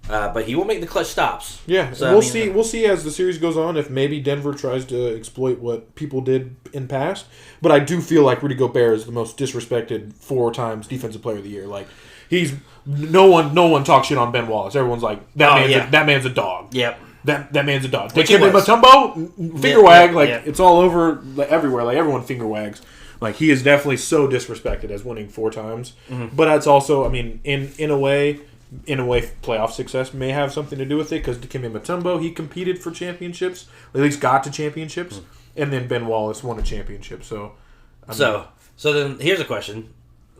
But he will make the clutch stops. Yeah, so, we'll see. We'll see as the series goes on if maybe Denver tries to exploit what people did in past. But I do feel like Rudy Gobert is the most disrespected 4 times Defensive Player of the Year. Like he's no one talks shit on Ben Wallace. Everyone's like that man's a dog. Yep. That man's a dog. Dikembe Mutombo, finger wag. It's all over everywhere. Like everyone finger wags. Like he is definitely so disrespected as winning 4 times. Mm-hmm. But that's also, I mean, in a way, playoff success may have something to do with it because Dikembe Mutombo, he competed for championships, or at least got to championships, and then Ben Wallace won a championship. So then here's a question,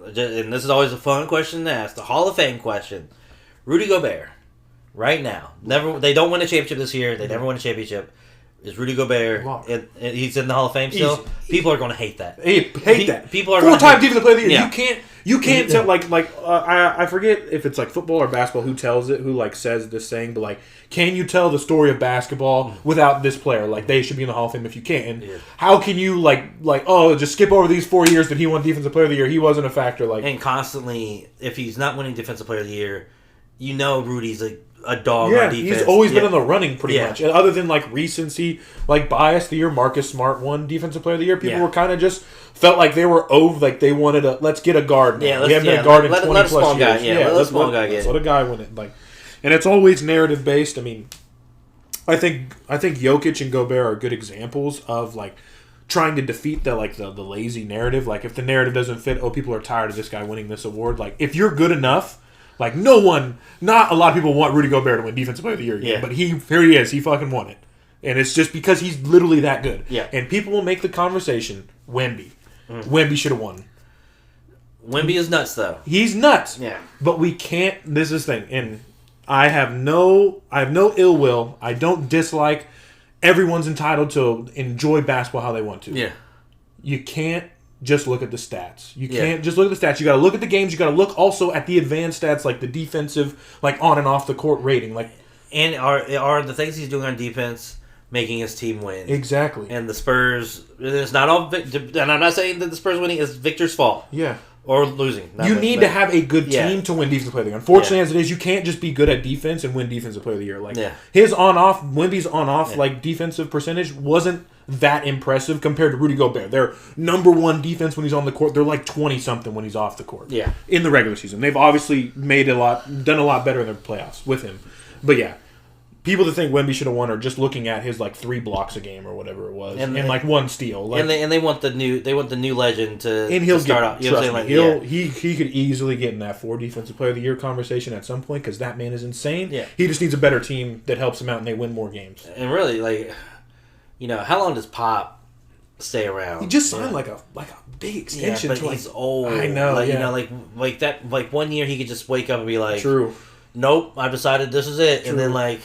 and this is always a fun question to ask, the Hall of Fame question. Rudy Gobert, right now, they don't win a championship this year. They never win a championship. Is Rudy Gobert, and he's in the Hall of Fame still? People are going to hate that. Hate that. People are 4-time Defensive Player of the Year. Yeah. You can't tell I forget if it's like football or basketball who tells it, who says this saying, but can you tell the story of basketball without this player? Like they should be in the Hall of Fame if you can. Yeah. How can you just skip over these 4 years that he won Defensive Player of the Year? He wasn't a factor. And constantly, if he's not winning Defensive Player of the Year, Rudy's a dog on defense. He's always been in the running pretty much. And other than recency, bias, the year Marcus Smart won Defensive Player of the Year, people were kind of just felt like they were over, they wanted let's get a guard now. We haven't been a guard in 20 plus years. Let a small guy get it. Let a guy win it. And it's always narrative based. I mean, I think Jokic and Gobert are good examples of trying to defeat the lazy narrative. If the narrative doesn't fit, people are tired of this guy winning this award. If you're good enough. Not a lot of people want Rudy Gobert to win Defensive Player of the Year again, but here he is. He fucking won it. And it's just because he's literally that good. Yeah. And people will make the conversation, Wemby. Wemby should have won. Wemby is nuts, though. He's nuts. Yeah. But we can't, this is the thing, and I have no ill will. I don't dislike. Everyone's entitled to enjoy basketball how they want to. Yeah. You can't just look at the stats. You can't just look at the stats. You got to look at the games. You got to look also at the advanced stats, the defensive, on and off the court rating. And are the things he's doing on defense making his team win? Exactly. And the Spurs, it's not all. And I'm not saying that the Spurs winning is Victor's fault. Yeah. Or losing. You need to have a good team to win Defensive Player of the Year. Unfortunately, as it is, you can't just be good at defense and win Defensive Player of the Year. His on-off, Wemby's on-off, defensive percentage wasn't that impressive compared to Rudy Gobert. They're number 1 defense when he's on the court. They're 20-something when he's off the court. Yeah. In the regular season. They've obviously done a lot better in the playoffs with him. But yeah. People that think Wemby should have won are just looking at his 3 blocks a game or whatever it was, and 1 steal. And they want the new legend to start out. Trust me, he could easily get in that 4 Defensive Player of the Year conversation at some point because that man is insane. Yeah. He just needs a better team that helps him out and they win more games. And really, how long does Pop stay around. He just signed like a big extension. But to he's old. I know. Like, yeah. You know, like that. Like 1 year, he could just wake up and be like, True. Nope, I've decided this is it. True. And then like,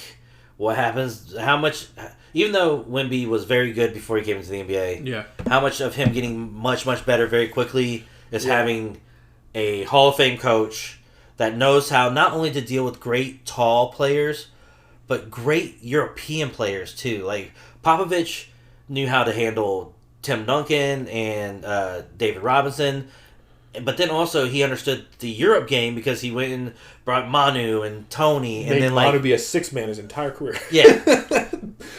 what happens? How much? Even though Wemby was very good before he came into the NBA, Yeah. how much of him getting much better very quickly is having a Hall of Fame coach that knows how not only to deal with great tall players, but great European players too. Like Popovich knew how to handle Tim Duncan and David Robinson, but then also he understood the Europe game because he went and brought Manu and Tony, and Made then Manu like be a 6-man his entire career. yeah.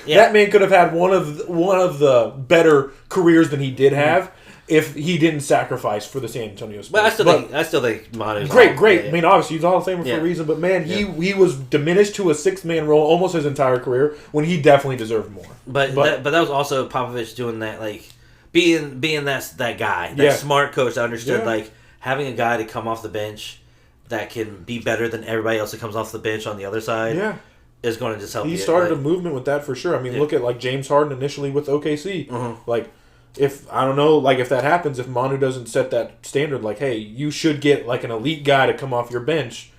That man could have had one of the better careers than he did have if he didn't sacrifice for the San Antonio Spurs. But I still think Manu's Great. Yeah. I mean, obviously he's Hall of Famer for a reason, but man, he was diminished to a 6-man role almost his entire career when he definitely deserved more. But that was also Popovich doing that, like being that guy, that Yeah. smart coach that understood Yeah. like having a guy to come off the bench that can be better than everybody else that comes off the bench on the other side. Yeah. Is going to just help. He you. started like, a movement with that for sure. I mean, look at like James Harden initially with OKC. Mm-hmm. Like, if I don't know, like if that happens, if Manu doesn't set that standard, like, hey, you should get like an elite guy to come off your bench.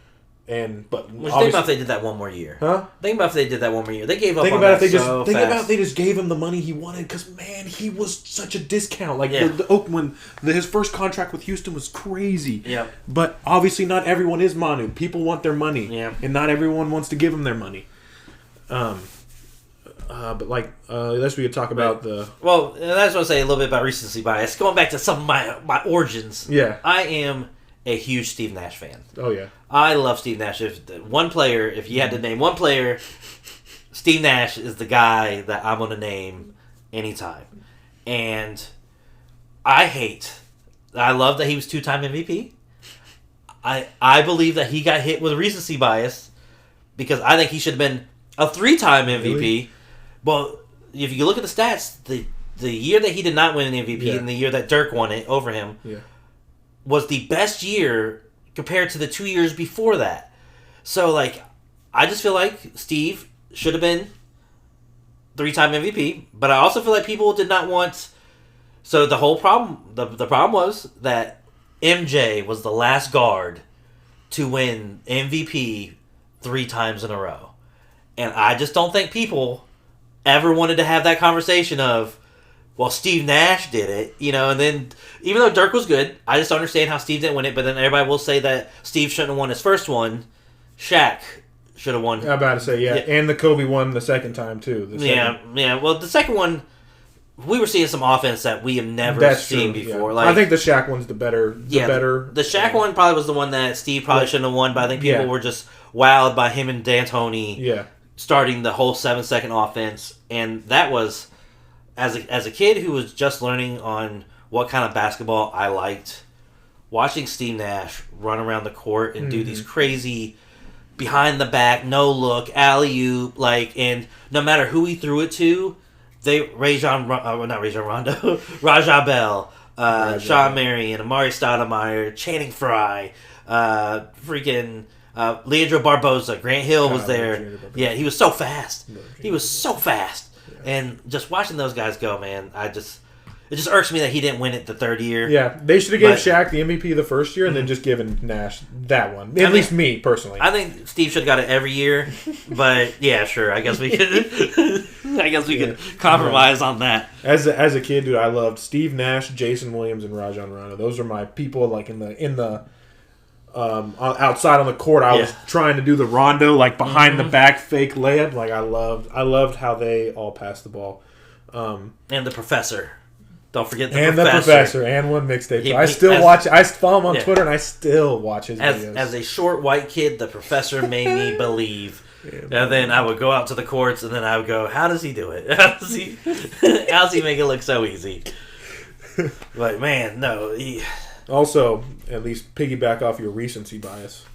And but think about if they did that one more year. Huh? Think about if they did that one more year. They gave up. Think on about that if they so just think fast. about if they just gave him the money he wanted because man, he was such a discount. Like Yeah. his first contract with Houston was crazy. Yeah. But obviously, not everyone is Manu. People want their money. Yeah. And not everyone wants to give him their money. But like, unless we could talk about the Well, and I just want to say a little bit about recency bias. Going back to some of my origins. Yeah. I am a huge Steve Nash fan. oh yeah. I love Steve Nash. If you had to name one player, Steve Nash is the guy that I'm going to name anytime. And I love that he was 2-time MVP. I believe that he got hit with recency bias because I think he should have been a 3-time MVP. Really? Well, if you look at the stats, the year that he did not win an MVP Yeah. and the year that Dirk won it over him Yeah. was the best year compared to the 2 years before that. So, like, I just feel like Steve should have been 3-time MVP, but I also feel like people did not want... So, the whole problem... The problem was that MJ was the last guard to win MVP 3 times in a row. And I just don't think people ever wanted to have that conversation of... Well, Steve Nash did it, and then even though Dirk was good, I just don't understand how Steve didn't win it, but then everybody will say that Steve shouldn't have won his first one. Shaq should have won. I'm about to say, yeah. And the Kobe won the second time, too. Yeah. Well, the second one, we were seeing some offense that we have never seen before. Yeah. Like, I think the Shaq one's the better. The Shaq one probably was the one that Steve probably shouldn't have won, but I think people were just wowed by him and D'Antoni starting the whole 7-second offense, and that was... As a kid who was just learning on what kind of basketball I liked, watching Steve Nash run around the court and do these crazy behind the back, no look, alley-oop, and no matter who he threw it to, Rajon Rondo, Raja Bell, Sean Marion, Amari Stoudemire, Channing Frye, Leandro Barbosa, Grant Hill was there. Yeah, he was so fast. And just watching those guys go, man, it just irks me that he didn't win it the third year. Yeah, they should have gave Shaq the MVP the first year and then just given Nash that one. At least me, personally. I think Steve should have got it every year, but yeah, sure. I guess we could compromise on that. As a kid, dude, I loved Steve Nash, Jason Williams, and Rajon Rondo. Those are my people. Like in the outside on the court, I was trying to do the Rondo, like behind the back fake layup. Like I loved how they all passed the ball. And the professor. Don't forget the professor and one mixtape. So I still watch. I follow him on Twitter, and I still watch his videos. As a short white kid, the professor made me believe. And then I would go out to the courts, and then I would go, "How does he do it? How does he make it look so easy?" But man, no. Also, at least piggyback off your recency bias.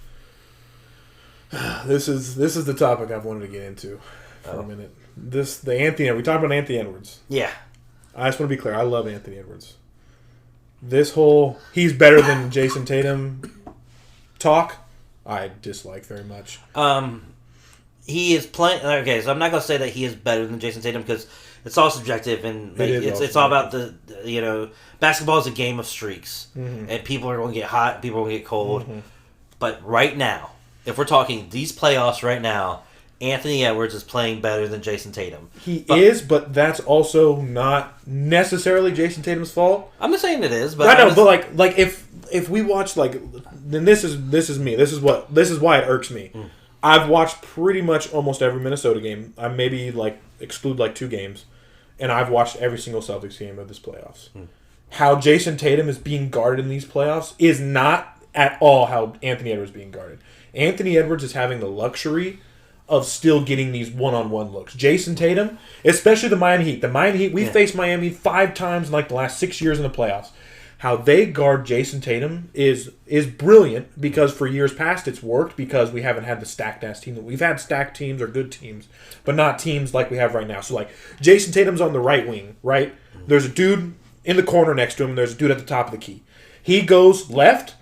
This is the topic I've wanted to get into for a minute. We talked about Anthony Edwards. Yeah. I just want to be clear. I love Anthony Edwards. This whole he's better than Jason Tatum talk, I dislike very much. He is playing. Okay, so I'm not going to say that he is better than Jason Tatum because it's all subjective, and like, it's all about basketball is a game of streaks, and people are going to get hot, people are going to get cold. But right now, if we're talking these playoffs right now, Anthony Edwards is playing better than Jason Tatum. He is, but that's also not necessarily Jason Tatum's fault. I'm not saying it is, but I know, but like if we watch then this is me. This is why it irks me. I've watched pretty much almost every Minnesota game. I maybe exclude 2 games, and I've watched every single Celtics game of this playoffs. How Jason Tatum is being guarded in these playoffs is not at all how Anthony Edwards is being guarded. Anthony Edwards is having the luxury of still getting these one-on-one looks. Jason Tatum, especially the Miami Heat. We faced Miami 5 times in the last 6 years in the playoffs. How they guard Jason Tatum is brilliant because for years past it's worked because we haven't had the stacked-ass team. We've had stacked teams or good teams, but not teams like we have right now. So Jason Tatum's on the right wing, right? There's a dude in the corner next to him. There's a dude at the top of the key. He goes left.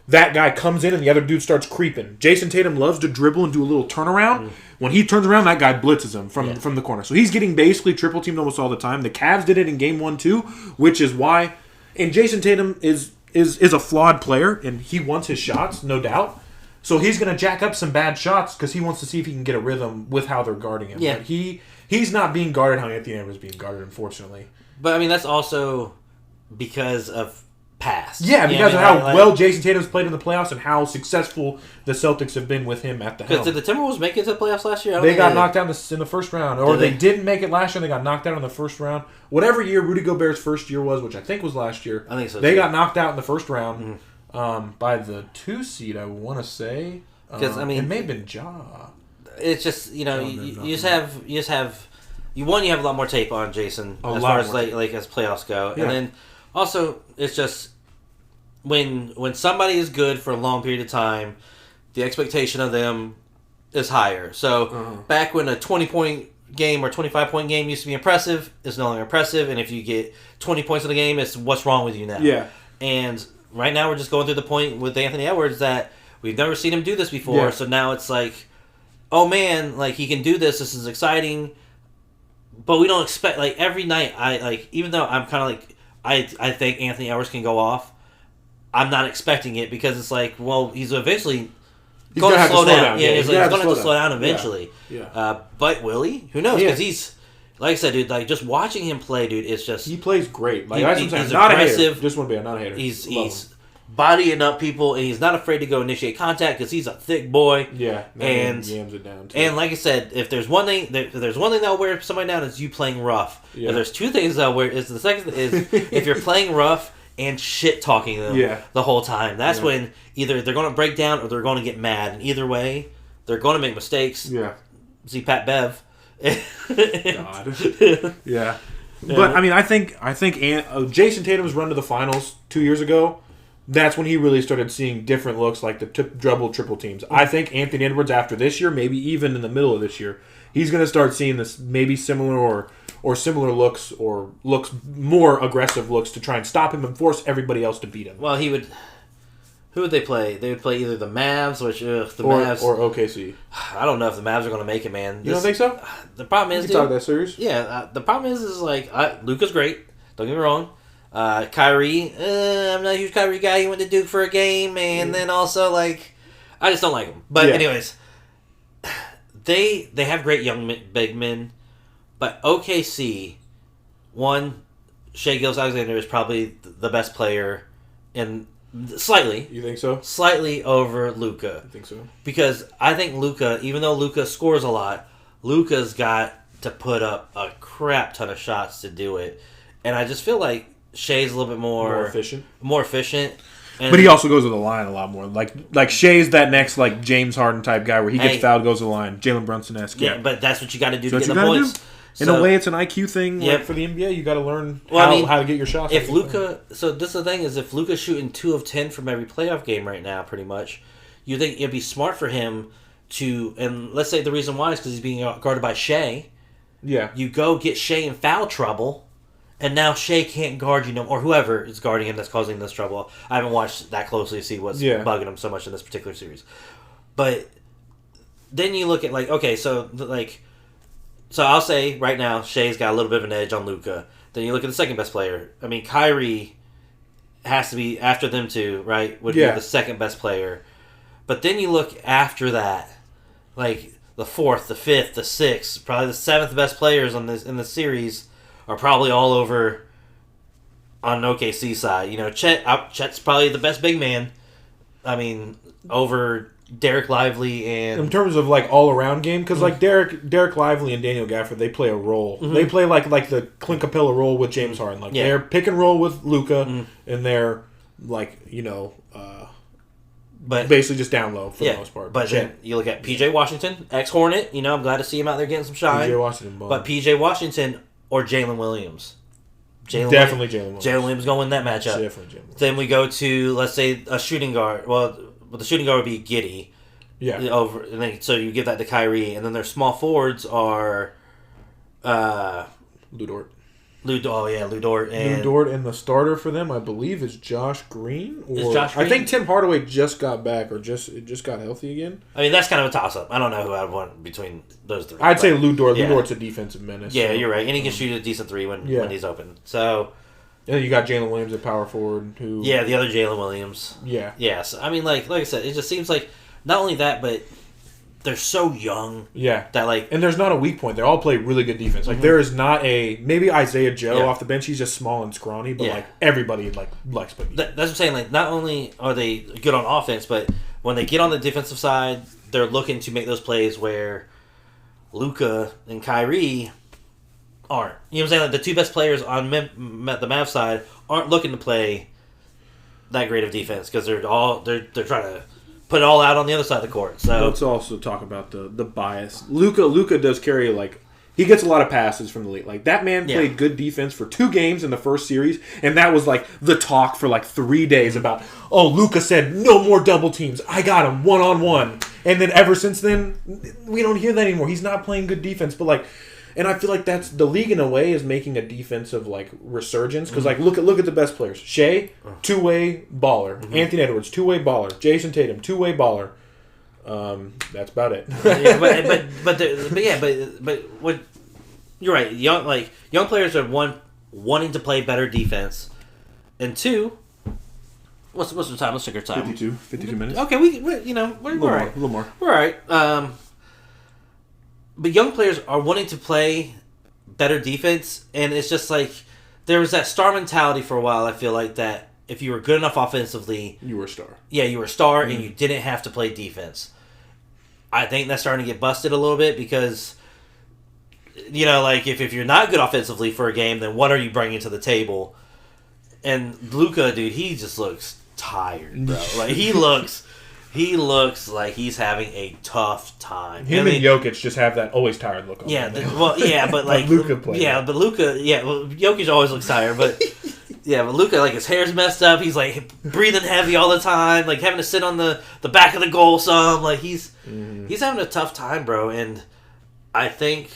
That guy comes in and the other dude starts creeping. Jason Tatum loves to dribble and do a little turnaround. When he turns around, that guy blitzes him from the corner. So he's getting basically triple teamed almost all the time. The Cavs did it in game 1 too, which is why. And Jason Tatum is a flawed player and he wants his shots, no doubt. So he's going to jack up some bad shots because he wants to see if he can get a rhythm with how they're guarding him. Yeah. But he's not being guarded how Anthony Edwards is being guarded, unfortunately. But I mean that's also because of past. Yeah, because of how well Jason Tatum's played in the playoffs and how successful the Celtics have been with him at the helm. Because did the Timberwolves make it to the playoffs last year? They got knocked out in the first round. Or they didn't make it last year. They got knocked out in the first round. Whatever year Rudy Gobert's first year was, which I think was last year. I think so. They got knocked out in the first round by the 2 seed, I want to say. Because it may have been Ja. It's just, you just have you have a lot more tape on Jason as far as as playoffs go. Yeah. And then also, it's just when somebody is good for a long period of time, the expectation of them is higher. So back when a 20-point game or 25-point game used to be impressive, it's no longer impressive. And if you get 20 points in the game, it's what's wrong with you now. Yeah. And right now we're just going through the point with Anthony Edwards that we've never seen him do this before. Yeah. So now it's oh man, he can do this. This is exciting. But we don't expect, every night, even though I'm kind of I think Anthony Edwards can go off. I'm not expecting it because it's he's eventually going to slow down. Yeah, he's going to have to slow down eventually. Yeah. But will he? Who knows? Because he's, like I said, dude, just watching him play, dude, it's just... He plays great. He's not aggressive. A hater. Just want to be not a hater. He's bodying up people, and he's not afraid to go initiate contact because he's a thick boy. Yeah, and jams it down too. And like I said, if there's one thing that'll wear somebody down, it's you playing rough. Yeah. If there's 2 things that'll wear, is the second is if you're playing rough and shit talking them the whole time. That's when either they're going to break down or they're going to get mad. And either way, they're going to make mistakes. Yeah. See Pat Bev. God. Yeah. But I think Jason Tatum's run to the finals 2 years ago. That's when he really started seeing different looks like the double, triple teams. I think Anthony Edwards after this year, maybe even in the middle of this year, he's going to start seeing this maybe similar or similar looks or more aggressive looks to try and stop him and force everybody else to beat him. Well, who would they play? They would play either the Mavs, Mavs or OKC. I don't know if the Mavs are going to make it, man. You don't think so? The problem is, you can talk that serious. Yeah, the problem is Luka's great. Don't get me wrong. Kyrie, I'm not a huge Kyrie guy. He went to Duke for a game, and then also I just don't like him. But anyways, they have great young big men, but OKC, Shai Gilgeous-Alexander is probably the best player, in slightly. You think so? Slightly over Luka. I think so. Because I think Luka, even though Luka scores a lot, Luka's got to put up a crap ton of shots to do it, and I just feel like Shai's a little bit more efficient. And but he also goes to the line a lot more. Like Shai's that next James Harden type guy where he gets fouled, goes to the line. Jalen Brunson-esque. Yeah, but that's what you got to do to get the points. In a way, it's an IQ thing. For the NBA, you got to learn how to get your shots. If Luka, so this is the thing is, if Luka's shooting 2 of 10 from every playoff game right now, pretty much, you think it'd be smart for him to, and let's say the reason why is because he's being guarded by Shai. Yeah. You go get Shai in foul trouble. And now Shai can't guard you or whoever is guarding him that's causing this trouble. I haven't watched that closely to see what's bugging him so much in this particular series. But then you look at So I'll say right now, Shea's got a little bit of an edge on Luka. Then you look at the second best player. I mean, Kyrie has to be after them two, right? Would be the second best player. But then you look after that, like the fourth, the fifth, the sixth, probably the seventh best players on this in the series are probably all over on OKC side. You know, Chet's probably the best big man. I mean, over Derek Lively and in terms of like all around game, because like Derek Lively and Daniel Gafford, they play a role. Mm-hmm. They play like the Clint Capella role with James Harden. Like they're pick and roll with Luka, and they're like but basically just down low for the most part. But then you look at PJ Washington, ex Hornet. You know, I'm glad to see him out there getting some shine. PJ Washington, but PJ Washington or Jalen Williams. Definitely Jalen Williams. Jalen Williams going to win that matchup. Definitely Jalen Williams. Then we go to, let's say, a shooting guard. Well, the shooting guard would be Giddey. Yeah. And then, so you give that to Kyrie. And then their small forwards are... Lou Dort. Lou Dort. Lou Dort, and the starter for them, I believe, is Josh Green. Is Josh Green? I think Tim Hardaway just got back or just got healthy again. I mean, that's kind of a toss-up. I don't know who I'd want between those three. I'd say Lou Dort. Yeah. Lou Dort's a defensive menace. Yeah, so, you're right. And he can shoot a decent three when he's open. So... And then you got Jalen Williams at power forward. The other Jalen Williams. Yeah. Yes. I mean, like I said, it just seems like not only that, but they're so young. Yeah. That like, and there's not a weak point. They all play really good defense. Like there is not maybe Isaiah Joe off the bench. He's just small and scrawny, but like everybody likes playing. That's what I'm saying. Like not only are they good on offense, but when they get on the defensive side, they're looking to make those plays where Luka and Kyrie aren't. You know what I'm saying? Like the two best players on the Mavs side aren't looking to play that great of defense because they're trying to put it all out on the other side of the court. So let's also talk about the bias. Luka does carry he gets a lot of passes from the league. Like that man played good defense for 2 games in the first series, and that was like the talk for like 3 days about Luka said no more double teams. I got him 1-on-1. And then ever since then we don't hear that anymore. He's not playing good defense, but like. And I feel like that's the league in a way is making a defensive like resurgence because like look at the best players. Shea, 2-way baller. Mm-hmm. Anthony Edwards, 2-way baller. Jason Tatum, 2-way baller. That's about it. but what you're right. Young players are wanting to play better defense, and 2. What's the time? Let's check our time. 52 minutes. Okay, we're all right. A little more. We're all right. But young players are wanting to play better defense, and it's just like there was that star mentality for a while. I feel like that if you were good enough offensively, you were a star. Yeah, you were a star, and you didn't have to play defense. I think that's starting to get busted a little bit because, like if you're not good offensively for a game, then what are you bringing to the table? And Luka, dude, he just looks tired, bro. Like he looks like he's having a tough time. Him and Jokic just have that always tired look on them. But like Luka plays. Yeah, but Luka, Jokic always looks tired, but but Luka, like his hair's messed up. He's like breathing heavy all the time, like having to sit on the back of the goal some. Like he's having a tough time, bro. And I think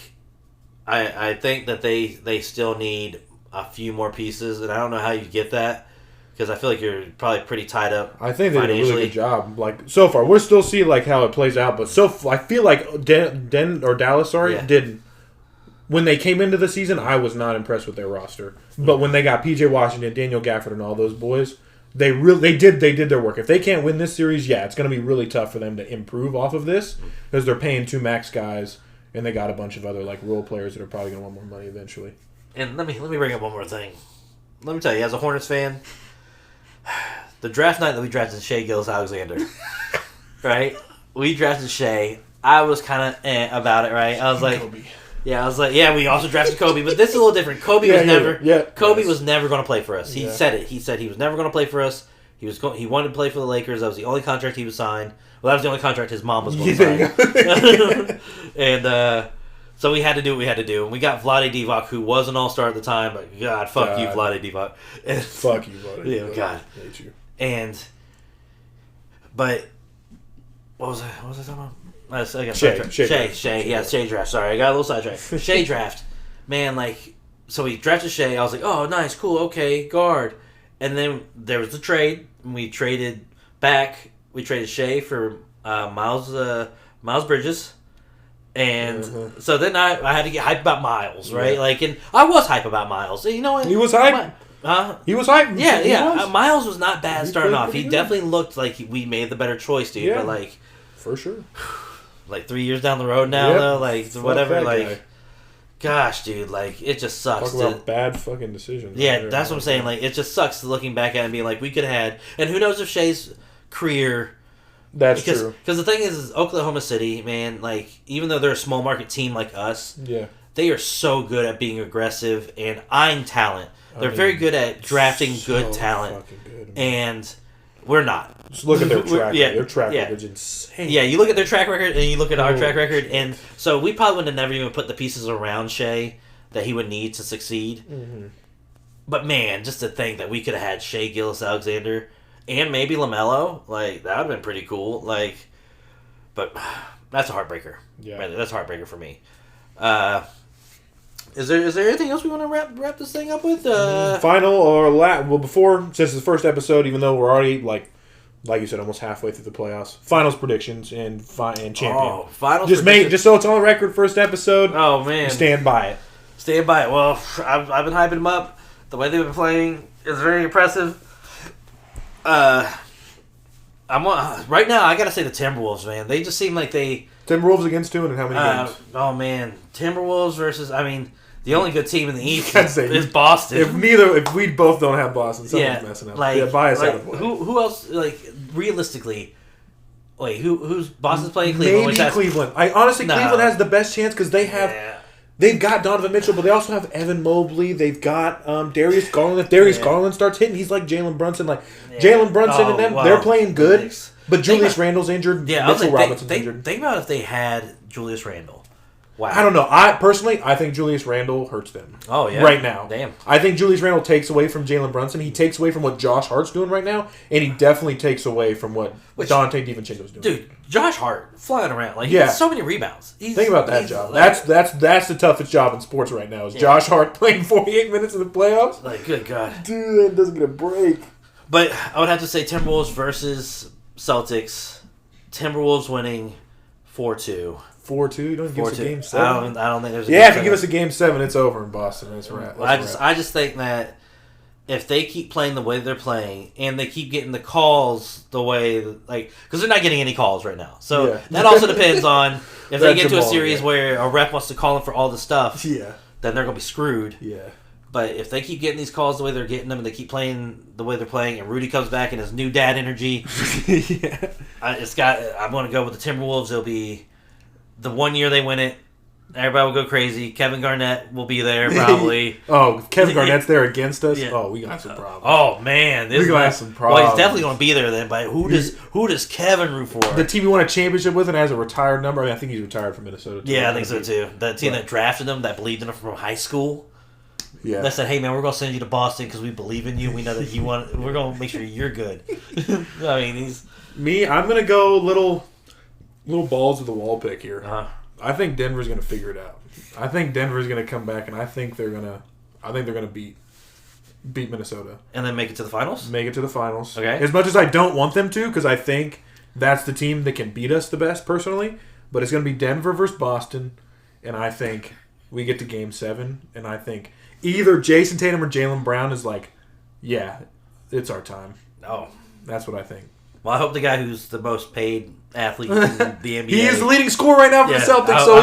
that they still need a few more pieces, and I don't know how you get that. Because I feel like you're probably pretty tied up. I think they did a really good job. Like so far, we'll still see like how it plays out. But I feel like Dallas did. When they came into the season, I was not impressed with their roster. But when they got PJ Washington, Daniel Gafford, and all those boys, they did their work. If they can't win this series, it's going to be really tough for them to improve off of this because they're paying 2 max guys, and they got a bunch of other like role players that are probably going to want more money eventually. And let me bring up one more thing. Let me tell you, as a Hornets fan. The draft night that we drafted Shai Gilgeous-Alexander, right? We drafted Shai. I was kind of about it, right? I was like, Kobe. We also drafted Kobe, but this is a little different. Kobe was never going to play for us. He said it. He said he was never going to play for us. He wanted to play for the Lakers. That was the only contract he was signed. Well, that was the only contract his mom was going to sign. And so we had to do what we had to do. And we got Vlade Divac, who was an all-star at the time, but God, fuck you, Vlade Divac. Fuck you, Vlade Divac. Yeah, God. I hate you. But what was I talking about? Shai. Yeah, Shai draft. Sorry, I got a little sidetracked. Shai draft. Man, so we drafted Shai. I was like, oh, nice, cool, okay, guard. And then there was the trade. And we traded back. We traded Shai for Miles Bridges. And so then I had to get hyped about Miles, right? Yeah. Like, and I was hype about Miles. You know what? He was hype. He was hype. Yeah, He yeah. was. Miles was not bad He starting played off. pretty He good. definitely looked like we made the better choice, dude. Yeah. But like For sure. 3 years down the road now, Yep. though, like Fuck whatever, that like, guy. gosh, dude, like it just sucks. Talk about bad fucking decisions. Yeah, right there. that's what I'm saying. Like, it just sucks looking back at it and being like, we could have had. And who knows if Shea's career. That's true. Because the thing is Oklahoma City, man, like, even though they're a small market team like us, Yeah. they are so good at being aggressive and eyeing talent. They're very good at drafting good talent. Fucking good, man. And we're not. Just look at their track record. Yeah, Their track yeah. record's insane. Yeah, you look at their track record and you look at our Oh, track record, shit. and so we probably would have never even put the pieces around Shea that he would need to succeed. Mm-hmm. But man, just to think that we could have had Shea Gillis-Alexander and maybe LaMelo, like that would have been pretty cool. Like, but that's a heartbreaker. Yeah. Right, that's a heartbreaker for me. Is there anything else we want to wrap this thing up with? Final or well, before, since it's the first episode, even though we're already like you said, almost halfway through the playoffs. Finals predictions and champion. Oh, finals. Just so it's on the record. First episode. Oh man, Stand by it. stand by it. Well, I've been hyping them up. The way they've been playing is very impressive. Right now. I gotta say the Timberwolves, man. They just seem like they. Timberwolves against two and how many games? Oh man, Timberwolves versus. I mean, the only good team in the East I'd say is Boston. If we both don't have Boston, someone's messing up. Like, bias like, out of the way. who else? Like realistically, wait, who's Boston's playing Cleveland? Maybe which has- Cleveland. Honestly, No. Cleveland has the best chance because they have. Yeah. They've got Donovan Mitchell, but they also have Evan Mobley. They've got Darius Garland. If Darius Garland starts hitting, he's like Jalen Brunson. Like Jalen Brunson and them, they're playing good. Thanks. But Julius Randle's injured. Yeah, I was Mitchell like, Robinson's injured. think about if they had Julius Randle. Wow. I don't know. I think Julius Randle hurts them. Oh yeah. Right now. Damn. I think Julius Randle takes away from Jalen Brunson. He takes away from what Josh Hart's doing right now, and he definitely takes away from what Dante DiVincenzo's doing. Dude, Josh Hart flying around like he Yeah. gets so many rebounds. Think about that job. Like, That's the toughest job in sports right now. Is Josh Hart playing 48 minutes in the playoffs? like good God. Dude, that doesn't get a break. But I would have to say Timberwolves versus Celtics. Timberwolves winning 4-2. 4-2. You don't give us a game 4-2. 7. I don't think there's. Yeah, if you give us a game 7, it's over in Boston. That's right. I just think that if they keep playing the way they're playing and they keep getting the calls the way because they're not getting any calls right now. So Yeah. that also depends on if they That's get to a Jamal, series yeah. where a rep wants to call them for all the stuff, Yeah. then they're gonna be screwed. Yeah. But if they keep getting these calls the way they're getting them and they keep playing the way they're playing and Rudy comes back and his new dad energy, Yeah. I'm going to go with the Timberwolves. It'll be the 1 year they win it. Everybody will go crazy. Kevin Garnett will be there probably. Oh, Kevin Garnett's there against us? Yeah. Oh, we got some problems. Oh man, We gonna have some Well, problems. he's definitely going to be there then. But who does Kevin root for? The team he won a championship with and has a retired number. I think he's retired from Minnesota. Yeah, I think so too. The team that drafted him, that believed in him from high school. Yeah. That said, hey man, we're gonna send you to Boston because we believe in you. We know that you want. We're gonna make sure you're good. I mean, he's I'm gonna go little balls to the wall pick here. uh, I think Denver's gonna figure it out. I think Denver's gonna come back, and I think they're gonna beat Minnesota, and then make it to the finals. make it to the finals. Okay. As much as I don't want them to, because I think that's the team that can beat us the best personally. But it's gonna be Denver versus Boston, and I think we get to Game 7, and I think either Jason Tatum or Jaylen Brown is like, yeah, it's our time. Oh, That's what I think. well, I hope the guy who's the most paid athlete in the NBA. He is the leading scorer right now for Yeah, the Celtics, I so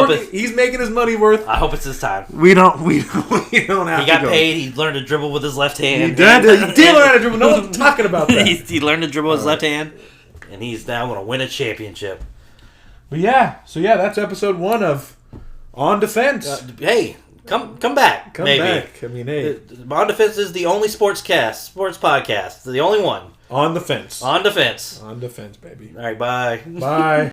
hope he's making his money worth. I hope it's his time. We don't have He to got go. paid. He learned to dribble with his left hand. He did learn how to dribble. No one's talking about that. he learned to dribble with his left hand, and he's now going to win a championship. But yeah, that's episode 1 of On Defense. Hey, come back. Come maybe. back. I mean, hey, On Defense is the only sports podcast. The only one. on the fence. On Defense. On defense, baby. All right, bye. Bye.